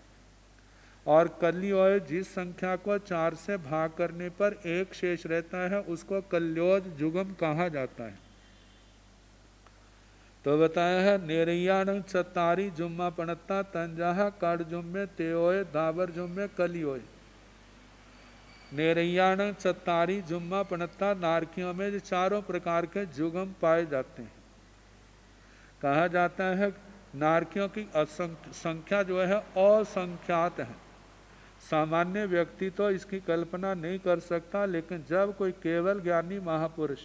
Speaker 1: और कल्योज, जिस संख्या को 4 से भाग करने पर 1 शेष रहता है, उसको कल्योज जुगम कहा जाता है। तो बताया है नेरैयाण चत्तारी जुम्मा पणत्ता तंजाहा कड़ जुम्मे तेओए दावर जुम्मे कलियोए। नेरैयाण चत्तारी जुम्मा पणत्ता, नारकियों में जो 4 प्रकार के जुगम पाए जाते हैं। कहा जाता है नारकियों की संख्या जो है असंख्यात है। सामान्य व्यक्ति तो इसकी कल्पना नहीं कर सकता, लेकिन जब कोई केवल ज्ञानी महापुरुष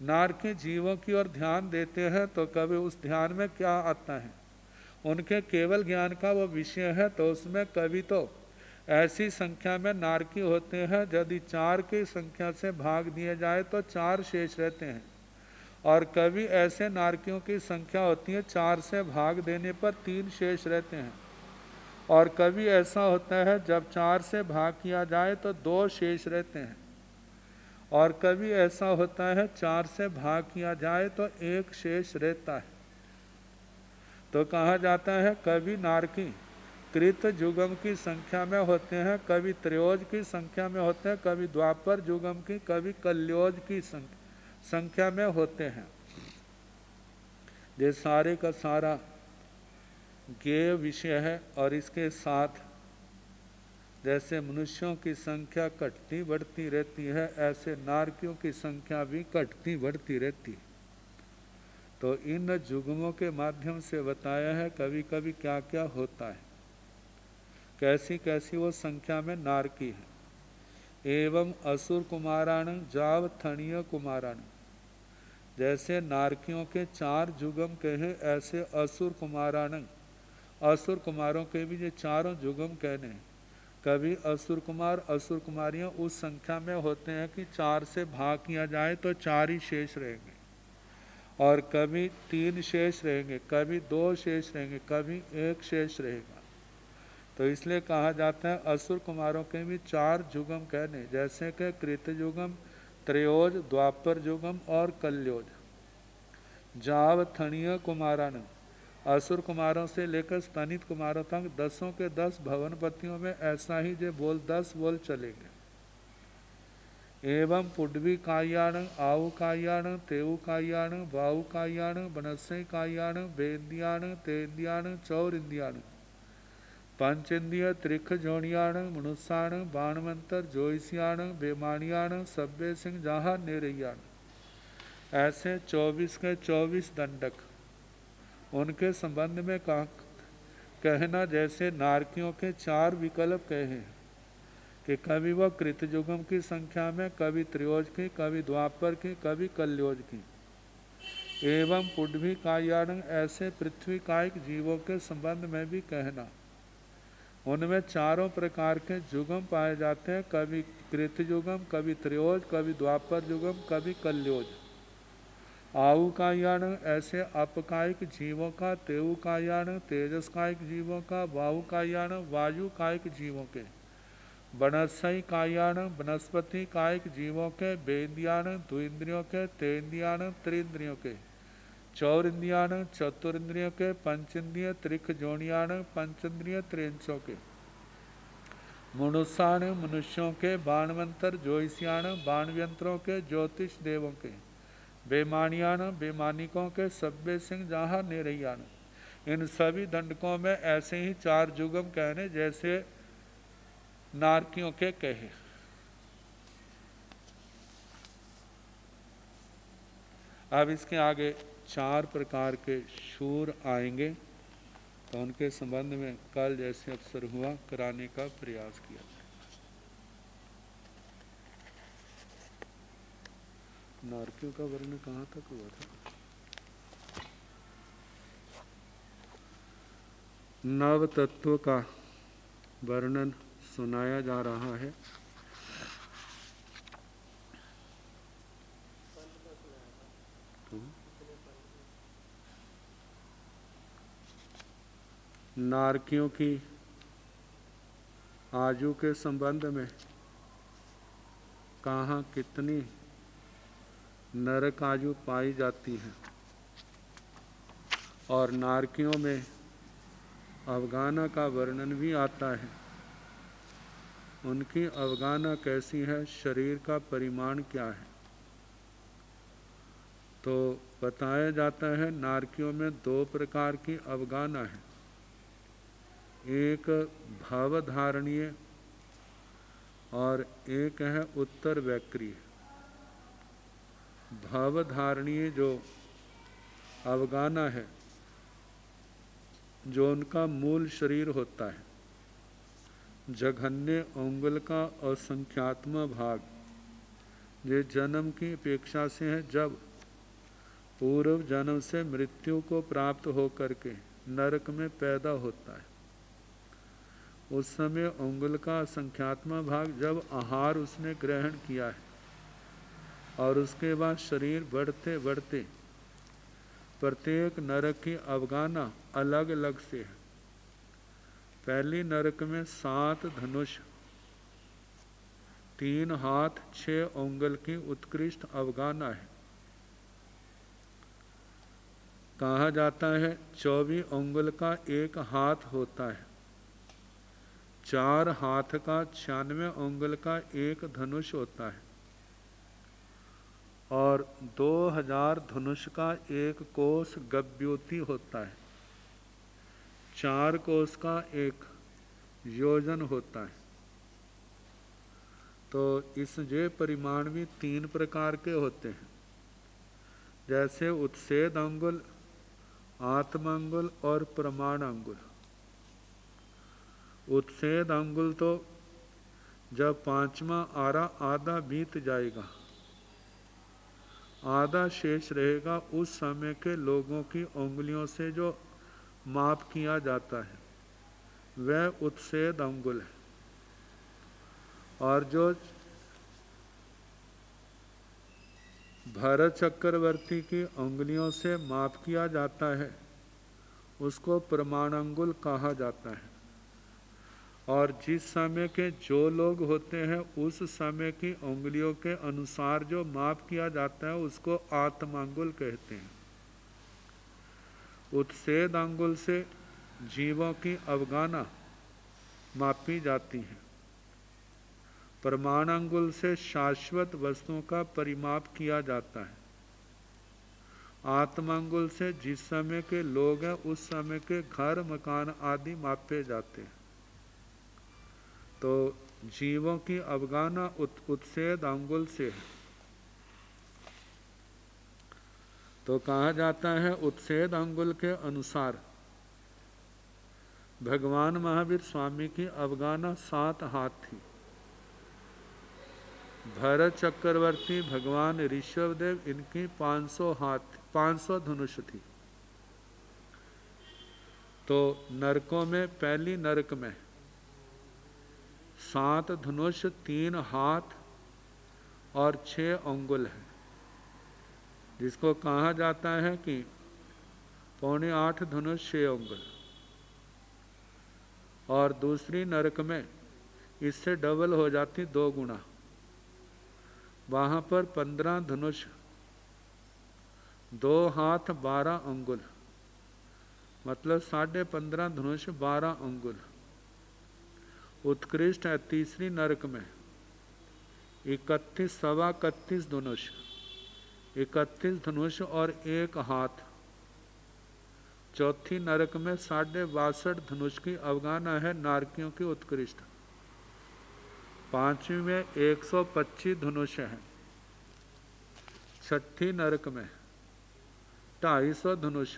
Speaker 1: नारकी जीवों की ओर ध्यान देते हैं, तो कभी उस ध्यान में क्या आता है, उनके केवल ज्ञान का वो विषय है, तो उसमें कभी तो ऐसी संख्या में नारकी होते हैं, यदि 4 की संख्या से भाग दिए जाए तो 4 शेष रहते हैं। और कभी ऐसे नारकियों की संख्या होती है 4 से भाग देने पर 3 शेष रहते हैं। और कभी ऐसा होता है जब 4 से भाग किया जाए तो 2 शेष रहते हैं। और कभी ऐसा होता है 4 से भाग किया जाए तो 1 शेष रहता है। तो कहा जाता है कभी नारकी कृत जुगम की संख्या में होते हैं, कभी त्रयोज की संख्या में होते हैं, कभी द्वापर जुगम की, कभी कल्योज की संख्या में होते हैं। ये सारे का सारा ज्ञेय विषय है। और इसके साथ जैसे मनुष्यों की संख्या घटती बढ़ती रहती है, ऐसे नारकियों की संख्या भी घटती बढ़ती रहती है। तो इन जुगमों के माध्यम से बताया है कभी कभी क्या क्या होता है, कैसी कैसी वो संख्या में नारकी है। एवं असुर कुमाराण जाव थणीय कुमाराण, जैसे नारकियों के 4 जुगम कहे, ऐसे असुर कुमाराण, असुर कुमारों के भी ये 4 जुगम कहने हैं। कभी असुर कुमार असुर कुमारियाँ उस संख्या में होते हैं कि 4 से भाग किया जाए तो 4 ही शेष रहेंगे, और कभी 3 शेष रहेंगे, कभी 2 शेष रहेंगे, कभी 1 शेष रहेगा। तो इसलिए कहा जाता है असुर कुमारों के भी 4 जुगम कहने, जैसे कि कृत जुगम, त्रयोज, द्वापर जुगम और कल्योज। जाव थणीय कुमारान, असुर कुमारों से लेकर स्तनित कुमारों तक 10 के 10 भवनपतियों में ऐसा ही जो बोल 10 बोल चलेंगे। एवं पुडवी कायाण, आऊ कायाण, तेऊ कायाण, वाऊ कायाण, बनस्सई कायाण, बेंदियाण, तेंदियाण, चौर इंदियाण, पंच इंद्रिय त्रिख जोनियाण मनुष्याण बाणवंतर जोईसियाण बेमानियाण सब्बे सिंह जहाँ निरैयाण। ऐसे 24 के 24 दंडक उनके संबंध में कहना जैसे नारकियों के 4 विकल्प कहे कि कभी वह कृतयुगम की संख्या में, कभी त्रियोज की, कभी द्वापर की, कभी कलयोज की। एवं पुड्भी कायाण ऐसे पृथ्वी कायिक जीवों के संबंध में भी कहना। उनमें चारों प्रकार के युगम पाए जाते हैं, कभी कृतयुगम, कभी त्रियोज, कभी द्वापर युगम, कभी कलयोज। आऊ कायाण ऐसे अपकायिक जीवों का, तेऊ कायाण तेजस कायिक जीवों का, वायु कायाण वायु कायिक जीवों के, वनस्पति कायाण वनस्पति कायिक जीवों के, वेन्द्रियाण द्विन्द्रियों के, तेन्द्रियाण त्रिन्द्रियों के, चौरिन्द्रियाण चतुरिंद्रियों के, पंचेन्द्रिय त्रिख जोनियाण पंचेन्द्रिय त्रिंशों के, मनुष्याण मनुष्यों के, बाणवंतर ज्योतिषियाण बाणव्यंतरों के, ज्योतिष देवों के, बेमानियाण बेमानिकों के, सब्बे सिंह जहाँ निरैयाण। इन सभी दंडकों में ऐसे ही 4 जुगम कहने जैसे नारकियों के कहे। अब इसके आगे 4 प्रकार के शूर आएंगे, तो उनके संबंध में कल जैसे अवसर हुआ कराने का प्रयास किया। नारकियों का वर्णन कहाँ तक हुआ था? नव तत्व का वर्णन सुनाया जा रहा है। नारकियों की आयु के संबंध में कहाँ कितनी नरक आयु पाई जाती है, और नारकियों में अवगाना का वर्णन भी आता है। उनकी अवगाना कैसी है, शरीर का परिमाण क्या है, तो बताया जाता है नारकियों में 2 प्रकार की अवगाना है। एक भावधारणीय और एक है उत्तर वैक्रीय। भावधारणीय जो अवगाना है, जो उनका मूल शरीर होता है, जघन्य अंगुल का असंख्यात्म भाग, ये जन्म की अपेक्षा से है। जब पूर्व जन्म से मृत्यु को प्राप्त होकर के नरक में पैदा होता है, उस समय अंगुल का असंख्यात्म भाग जब आहार उसने ग्रहण किया है, और उसके बाद शरीर बढ़ते बढ़ते प्रत्येक नरक की अवगाना अलग अलग से है। पहली नरक में 7 धनुष, 3 हाथ, 6 अंगुल की उत्कृष्ट अवगाना है। कहा जाता है 24 अंगुल का 1 हाथ होता है, 4 हाथ का 96 अंगुल का 1 धनुष होता है, और 2000 धनुष का 1 कोस गव्योति होता है, 4 कोस का 1 योजन होता है। तो इस ये परिमाण भी 3 प्रकार के होते हैं, जैसे उत्सेद अंगुल, आत्मांगुल और प्रमाण अंगुल। उत्सेद अंगुल तो जब 5वां आरा आधा बीत जाएगा, आधा शेष रहेगा, उस समय के लोगों की उंगलियों से जो माप किया जाता है वह उत्सेद अंगुल है। और जो भरत चक्रवर्ती की उंगलियों से माप किया जाता है उसको प्रमाणांगुल कहा जाता है। और जिस समय के जो लोग होते हैं उस समय की उंगलियों के अनुसार जो माप किया जाता है उसको आत्मांगुल कहते हैं। उत्सेद अंगुल से जीवों की अवगाना मापी जाती है, प्रमाण अंगुल से शाश्वत वस्तुओं का परिमाप किया जाता है, आत्मांगुल से जिस समय के लोग हैं उस समय के घर मकान आदि मापे जाते हैं। तो जीवों की अवगाहना उत्सेद अंगुल से है। तो कहा जाता है उत्सेद अंगुल के अनुसार भगवान महावीर स्वामी की अवगाहना 7 हाथ थी। भरत चक्रवर्ती भगवान ऋषभदेव इनकी 500 हाथ 500 धनुष थी। तो नरकों में पहली नरक में 7 धनुष 3 हाथ और 6 अंगुल है, जिसको कहा जाता है कि 7.25 धनुष 6 अंगुल। और दूसरी नरक में इससे डबल हो जाती 2 गुना, वहाँ पर 15 धनुष 2 हाथ 12 अंगुल, मतलब 15.5 धनुष 12 अंगुल। उत्कृष्ट है तीसरी नरक में 31 धनुष 31 धनुष और 1 हाथ। चौथी नरक में 62 धनुष की अवगाहना है नारकियों की उत्कृष्ट। पांचवी में 125 धनुष है। छठी नरक में 250 धनुष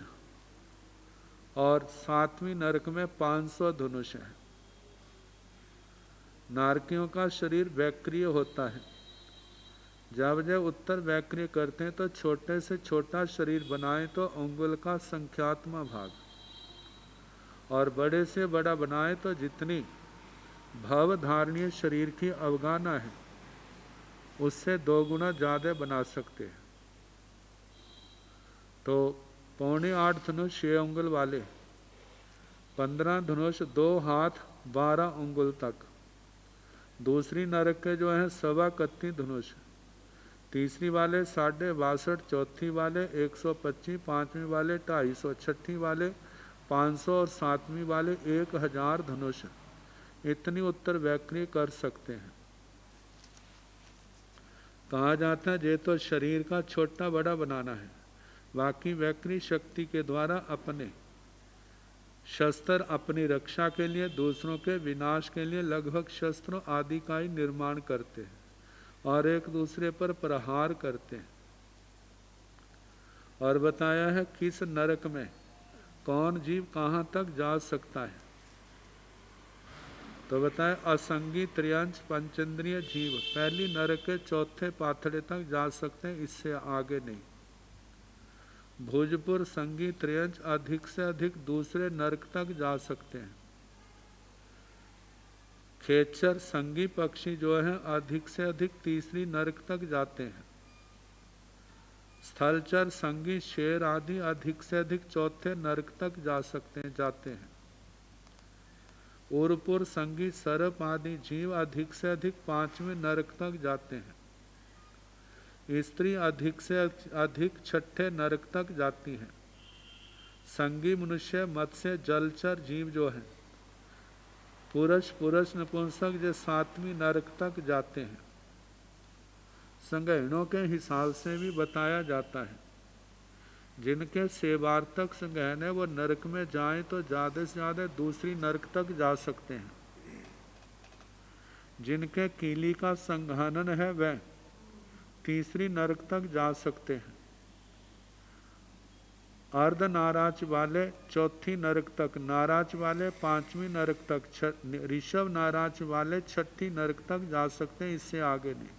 Speaker 1: और 7वीं नरक में 500 धनुष है। नारकियों का शरीर वैक्रिय होता है। जब उत्तर वैक्रिय करते हैं तो छोटे से छोटा शरीर बनाएं तो अंगुल का संख्यात्मक भाग, और बड़े से बड़ा बनाएं तो जितनी भवधारणीय शरीर की अवगाहना है उससे 2 गुना ज़्यादा बना सकते हैं। तो 7.25 धनुष 6 अंगुल वाले 15 धनुष 2 हाथ 12 अंगुल तक। दूसरी नरक के जो हैं 31 धनुष, तीसरी वाले 62, चौथी वाले 125, पांचवी वाले 250, छठी वाले 500 और 7वीं वाले 1000 धनुष इतनी उत्तर वैक्रिय कर सकते हैं। कहा जाता है ये तो शरीर का छोटा बड़ा बनाना है, बाकी वैक्रिय शक्ति के द्वारा अपने शस्त्र अपनी रक्षा के लिए, दूसरों के विनाश के लिए लगभग शस्त्रों आदि का ही निर्माण करते हैं और एक दूसरे पर प्रहार करते हैं। और बताया है किस नरक में कौन जीव कहाँ तक जा सकता है। तो बताया असंगी त्रियंश पंचेंद्रिय जीव पहली नरक के 4थे पाथड़े तक जा सकते हैं, इससे आगे नहीं। भोजपुर संगी त्रियंश अधिक से अधिक दूसरे नरक तक जा सकते हैं। खेचर संगी पक्षी जो है अधिक से अधिक तीसरी नरक तक जाते हैं। स्थलचर संगी शेर आदि अधिक से अधिक 4थे नरक तक जा सकते हैं जाते हैं। उर्पुर संगी सर्प आदि जीव अधिक से अधिक 5वें नरक तक जाते हैं। स्त्री अधिक से अधिक 6ठे नरक तक जाती हैं। संगी मनुष्य मत्स्य जलचर जीव जो है पुरुष नपुंसक जो 7वीं नरक तक जाते हैं। संज्ञानों के हिसाब से भी बताया जाता है जिनके सेवार्थक संज्ञान है वो नरक में जाएं तो ज़्यादा से ज़्यादा दूसरी नरक तक जा सकते हैं। जिनके कीली का संघानन है वह तीसरी नरक तक जा सकते हैं। अर्ध नाराज वाले 4थी नरक तक, नाराज वाले 5वीं नरक तक, ऋषभ नाराज वाले 6ठी नरक तक जा सकते हैं, इससे आगे नहीं।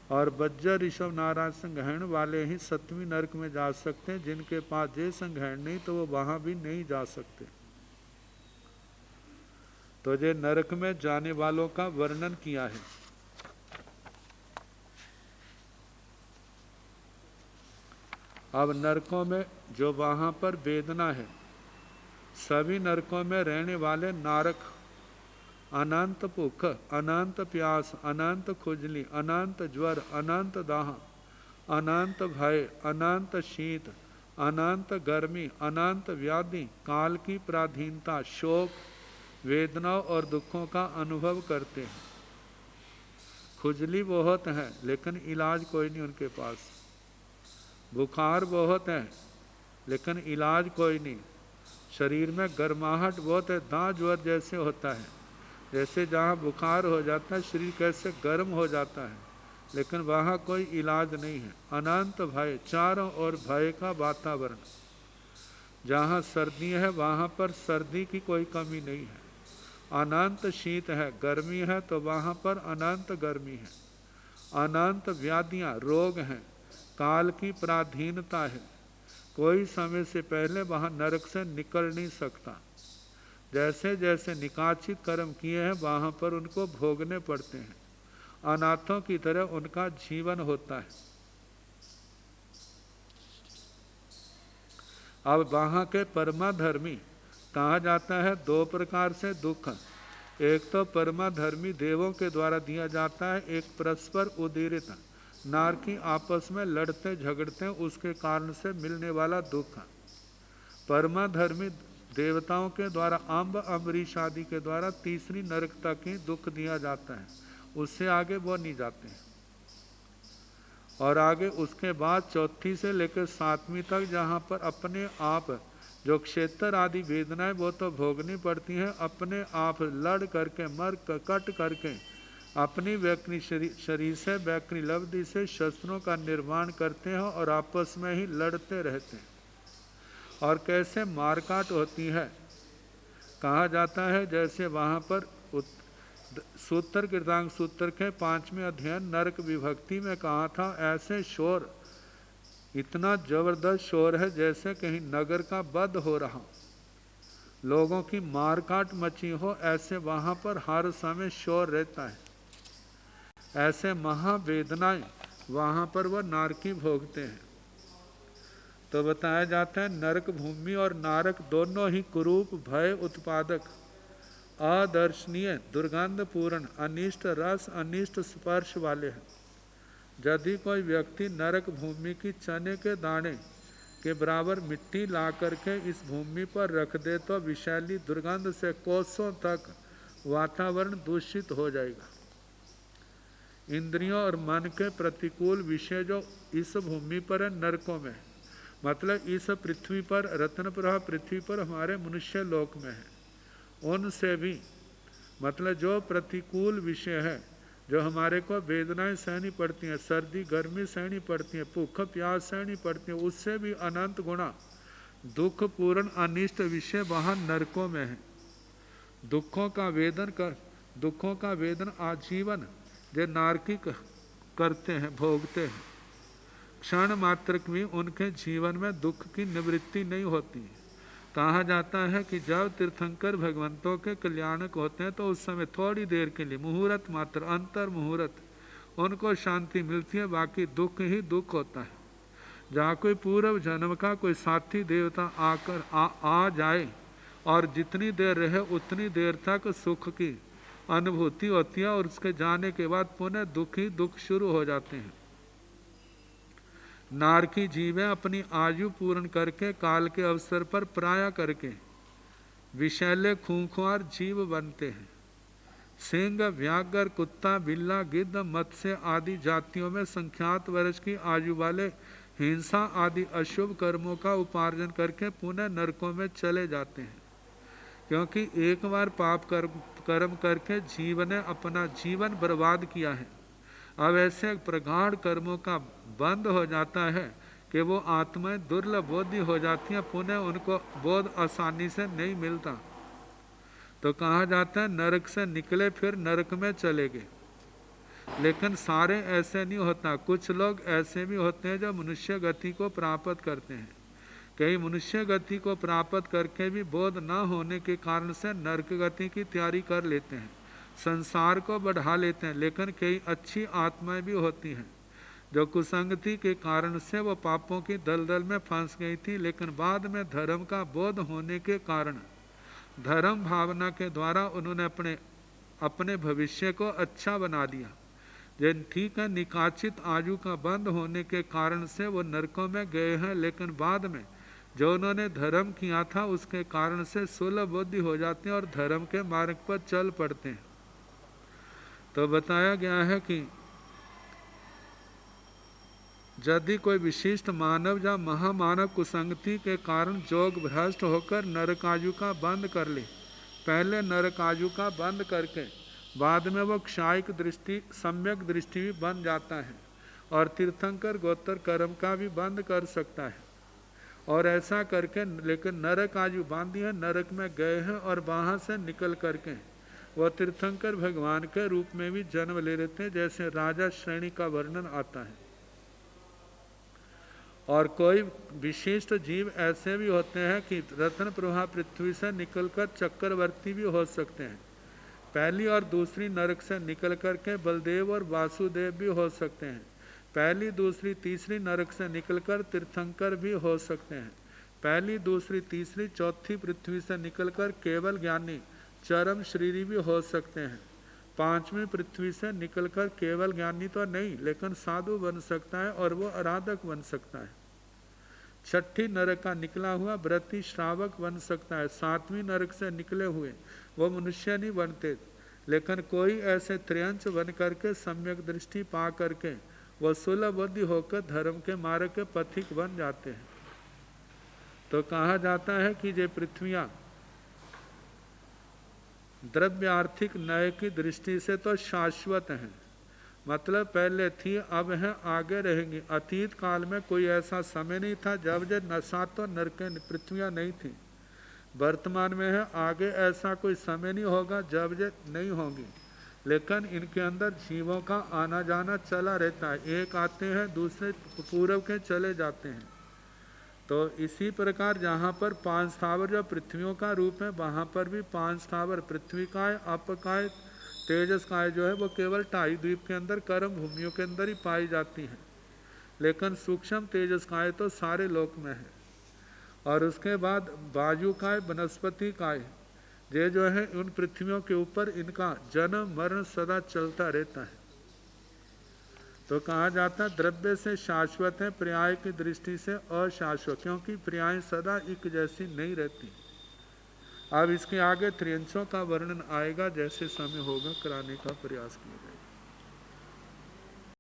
Speaker 1: और बज्जर ऋषभ नाराज संग्रहण वाले ही 7वीं नरक में जा सकते हैं। जिनके पास ये संग्रहण नहीं तो वो वहां भी नहीं जा सकते। तो ये नरक में जाने वालों का वर्णन किया है। अब नरकों में जो वहां पर वेदना है, सभी नरकों में रहने वाले नारक अनंत भूख, अनंत प्यास, अनंत खुजली, अनंत ज्वर, अनंत दाह, अनंत भय, अनंत शीत, अनंत गर्मी, अनंत व्याधि, काल की पराधीनता, शोक, वेदनाओं और दुखों का अनुभव करते हैं। खुजली बहुत है लेकिन इलाज कोई नहीं उनके पास। बुखार बहुत है लेकिन इलाज कोई नहीं। शरीर में गर्माहट बहुत है, दांत ज्वर जैसे होता है जैसे जहाँ बुखार हो जाता है, शरीर कैसे गर्म हो जाता है, लेकिन वहाँ कोई इलाज नहीं है। अनंत भय, चारों ओर भय का वातावरण। जहाँ सर्दी है वहाँ पर सर्दी की कोई कमी नहीं है। अनंत शीत है, गर्मी है तो वहाँ पर अनंत गर्मी है। अनंत व्याधियाँ, रोग हैं, काल की पराधीनता है। कोई समय से पहले वहाँ नरक से निकल नहीं सकता। जैसे जैसे निकाचित कर्म किए हैं वहाँ पर उनको भोगने पड़ते हैं। अनाथों की तरह उनका जीवन होता है। अब वहाँ के परमाधर्मी कहा जाता है दो प्रकार से दुख। एक तो परमाधर्मी देवों के द्वारा दिया जाता है, एक परस्पर उदीरित नारकी आपस में लड़ते झगड़ते हैं उसके कारण से मिलने वाला दुख। परमाधर्मी देवताओं के द्वारा अम्ब अम्बरीश आदि के द्वारा तीसरी नरक तक ही दुख दिया जाता है, उससे आगे वो नहीं जाते हैं। और आगे उसके बाद चौथी से लेकर सातवीं तक जहाँ पर अपने आप जो क्षेत्र आदि वेदनाएं वो तो भोगनी पड़ती हैं, अपने आप लड़ करके मर कट करके अपनी वैक्नी शरीर से वैक्नी लब्धि से शस्त्रों का निर्माण करते हैं और आपस में ही लड़ते रहते हैं। और कैसे मारकाट होती है, कहा जाता है जैसे वहाँ पर सूत्र कृतांग सूत्र के 5वें अध्ययन नरक विभक्ति में कहा था, ऐसे शोर, इतना जबरदस्त शोर है जैसे कहीं नगर का वध हो रहा, लोगों की मारकाट मची हो, ऐसे वहाँ पर हर समय शोर रहता है। ऐसे महावेदनाएं वहाँ पर वह नारकी भोगते हैं। तो बताया जाता है नरक भूमि और नारक दोनों ही कुरूप भय उत्पादक, अदर्शनीय, दुर्गंधपूर्ण, अनिष्ट रस अनिष्ट स्पर्श वाले हैं। यदि कोई व्यक्ति नरक भूमि की चने के दाने के बराबर मिट्टी ला करके इस भूमि पर रख दे तो विषैली दुर्गंध से कोसों तक वातावरण दूषित हो जाएगा। इंद्रियों और मन के प्रतिकूल विषय जो इस भूमि पर है, नरकों में, मतलब इस पृथ्वी पर, रत्न प्रभा पृथ्वी पर हमारे मनुष्य लोक में है, उनसे भी मतलब जो प्रतिकूल विषय है, जो हमारे को वेदनाएं सहनी पड़ती हैं, सर्दी गर्मी सहनी पड़ती है, भूख प्यास सहनी पड़ती है, उससे भी अनंत गुणा दुखपूर्ण अनिष्ट विषय वहाँ नरकों में है। दुखों का वेदन आजीवन जो नारकिक करते हैं, भोगते हैं। क्षण मात्र भी उनके जीवन में दुख की निवृत्ति नहीं होती। कहा जाता है कि जब तीर्थंकर भगवंतों के कल्याणक होते हैं तो उस समय थोड़ी देर के लिए, मुहूर्त मात्र, अंतर मुहूर्त, उनको शांति मिलती है, बाकी दुख ही दुख होता है। जहाँ कोई पूर्व जन्म का कोई साथी देवता आकर आ जाए और जितनी देर रहे उतनी देर तक सुख की अनुभूति होती है, और उसके जाने के बाद पुनः दुख ही दुख शुरू हो जाते हैं। नारकी जीवें अपनी आयु पूर्ण करके काल के अवसर पर प्राया करके विषैले खूंखार जीव बनते हैं। सिंह, व्याघ्र, कुत्ता, बिल्ला, गिद्ध, मत्स्य आदि जातियों में संख्यात वर्ष की आयु वाले हिंसा आदि अशुभ कर्मों का उपार्जन करके पुनः नरकों में चले जाते हैं, क्योंकि एक बार पाप कर्म करके जीव ने अपना जीवन बर्बाद किया है। अब ऐसे प्रगाढ़ कर्मों का बंद हो जाता है कि वो आत्माएं दुर्लभ बोधि हो जाती हैं, पुनः उनको बोध आसानी से नहीं मिलता। तो कहा जाता है नरक से निकले फिर नरक में चले गए। लेकिन सारे ऐसे नहीं होता, कुछ लोग ऐसे भी होते हैं जो मनुष्य गति को प्राप्त करते हैं। कई मनुष्य गति को प्राप्त करके भी बोध न होने के कारण से नरक गति की तैयारी कर लेते हैं, संसार को बढ़ा लेते हैं। लेकिन कई अच्छी आत्माएं भी होती हैं जो कुसंगति के कारण से वो पापों की दलदल में फंस गई थी, लेकिन बाद में धर्म का बोध होने के कारण, धर्म भावना के द्वारा उन्होंने अपने भविष्य को अच्छा बना दिया। जिन ठीक है, निकाचित आयु का बंद होने के कारण से वो नरकों में गए हैं, लेकिन बाद में जो उन्होंने धर्म किया था उसके कारण से सुलभ बुद्धि हो जाते हैं और धर्म के मार्ग पर चल पड़ते हैं। तो बताया गया है कि यदि कोई विशिष्ट मानव या महामानव कुसंगति के कारण जोग भ्रष्ट होकर नरकायु का बंद कर ले पहले नरकायु का बंद करके बाद में वो क्षायिक दृष्टि सम्यक दृष्टि भी बन जाता है, और तीर्थंकर गोत्र कर्म का भी बंद कर सकता है। और ऐसा करके लेकिन नरक आयु बांधी है, नरक में गए हैं और वहाँ से निकल करके वह तीर्थंकर भगवान के रूप में भी जन्म ले लेते हैं, जैसे राजा श्रेणी का वर्णन आता है। और कोई विशिष्ट जीव ऐसे भी होते हैं कि रत्न प्रभा पृथ्वी से निकलकर चक्रवर्ती भी हो सकते हैं। पहली और दूसरी नरक से निकल करके बलदेव और वासुदेव भी हो सकते हैं। पहली दूसरी तीसरी नरक से निकलकर तीर्थंकर भी हो सकते हैं। पहली दूसरी तीसरी चौथी पृथ्वी से निकलकर केवल ज्ञानी चरम शरीरी भी हो सकते हैं। पांचवी पृथ्वी से निकलकर केवल ज्ञानी तो नहीं लेकिन साधु बन सकता है और वो आराधक बन सकता है। छठी नरक का निकला हुआ व्रती श्रावक बन सकता है। सातवीं नरक से निकले हुए वो मनुष्य नहीं बनते, लेकिन कोई ऐसे त्रियंच बन करके सम्यक दृष्टि पा करके वह सुलभ बुद्धि होकर धर्म के मार्ग के पथिक बन जाते हैं। तो कहा जाता है कि ये पृथ्वियां द्रव्य आर्थिक न्याय की दृष्टि से तो शाश्वत हैं, मतलब पहले थी अब है आगे रहेंगी। अतीत काल में कोई ऐसा समय नहीं था जब ये नशा तो नरके पृथ्वियां नहीं थी। वर्तमान में है, आगे ऐसा कोई समय नहीं होगा जब ये नहीं होंगी, लेकिन इनके अंदर जीवों का आना जाना चला रहता है। एक आते हैं दूसरे पूर्व के चले जाते हैं। तो इसी प्रकार जहाँ पर पांच स्थावर जो पृथ्वियों का रूप है, वहाँ पर भी पांच स्थावर पृथ्वी काय, अपकाय, तेजस काय जो है वो केवल टाई द्वीप के अंदर कर्म भूमियों के अंदर ही पाई जाती हैं, लेकिन सूक्ष्म तेजस काय तो सारे लोक में है। और उसके बाद वायु काय, वनस्पति काय, ये जो है उन पृथ्वियों के ऊपर इनका जन्म मरण सदा चलता रहता है। तो कहा जाता है द्रव्य से शाश्वत है, पर्याय की दृष्टि से अशाश्वत, क्योंकि पर्याय सदा एक जैसी नहीं रहती। अब इसके आगे त्रियंशों का वर्णन आएगा, जैसे समय होगा कराने का प्रयास किया जाएगा।